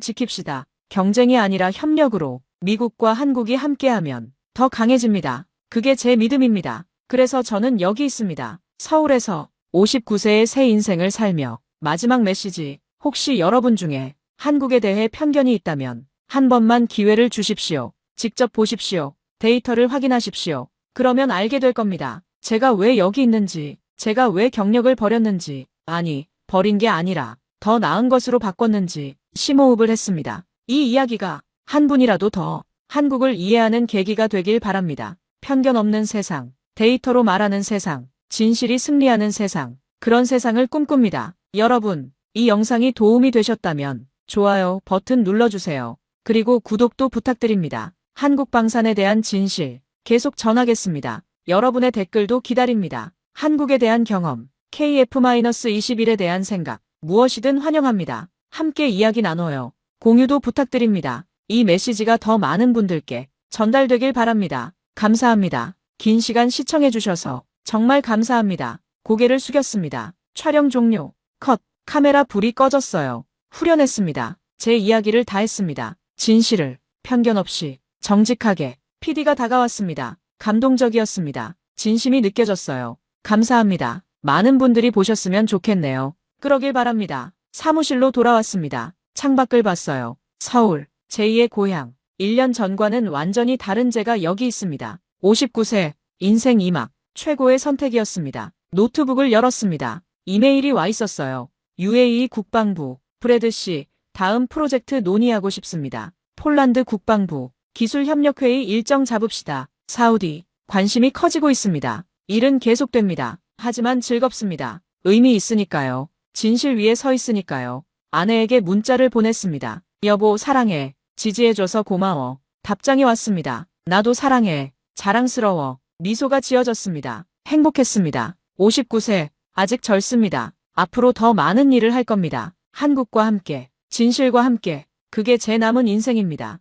지킵시다. 경쟁이 아니라 협력으로 미국과 한국이 함께하면 더 강해집니다. 그게 제 믿음입니다. 그래서 저는 여기 있습니다. 서울에서 59세의 새 인생을 살며 마지막 메시지, 혹시 여러분 중에 한국에 대해 편견이 있다면 한 번만 기회를 주십시오. 직접 보십시오. 데이터를 확인하십시오. 그러면 알게 될 겁니다. 제가 왜 여기 있는지, 제가 왜 경력을 버렸는지, 아니, 버린 게 아니라 더 나은 것으로 바꿨는지 심호흡을 했습니다. 이 이야기가 한 분이라도 더 한국을 이해하는 계기가 되길 바랍니다. 편견 없는 세상, 데이터로 말하는 세상, 진실이 승리하는 세상, 그런 세상을 꿈꿉니다. 여러분, 이 영상이 도움이 되셨다면 좋아요 버튼 눌러주세요. 그리고 구독도 부탁드립니다. 한국 방산에 대한 진실 계속 전하겠습니다. 여러분의 댓글도 기다립니다. 한국에 대한 경험, KF-21에 대한 생각, 무엇이든 환영합니다. 함께 이야기 나눠요. 공유도 부탁드립니다. 이 메시지가 더 많은 분들께 전달되길 바랍니다. 감사합니다. 긴 시간 시청해주셔서 정말 감사합니다. 고개를 숙였습니다. 촬영 종료. 컷. 카메라 불이 꺼졌어요. 후련했습니다. 제 이야기를 다 했습니다. 진실을, 편견 없이, 정직하게. PD가 다가왔습니다. 감동적이었습니다. 진심이 느껴졌어요. 감사합니다. 많은 분들이 보셨으면 좋겠네요. 그러길 바랍니다. 사무실로 돌아왔습니다. 창밖을 봤어요. 서울, 제2의 고향. 1년 전과는 완전히 다른 제가 여기 있습니다. 59세, 인생 2막, 최고의 선택이었습니다. 노트북을 열었습니다. 이메일이 와 있었어요. UAE 국방부, 브래드 씨, 다음 프로젝트 논의하고 싶습니다. 폴란드 국방부, 기술협력회의 일정 잡읍시다. 사우디, 관심이 커지고 있습니다. 일은 계속됩니다. 하지만 즐겁습니다. 의미 있으니까요. 진실 위에 서 있으니까요. 아내에게 문자를 보냈습니다. 여보 사랑해. 지지해줘서 고마워. 답장이 왔습니다. 나도 사랑해. 자랑스러워. 미소가 지어졌습니다. 행복했습니다. 59세, 아직 젊습니다. 앞으로 더 많은 일을 할 겁니다. 한국과 함께, 진실과 함께, 그게 제 남은 인생입니다.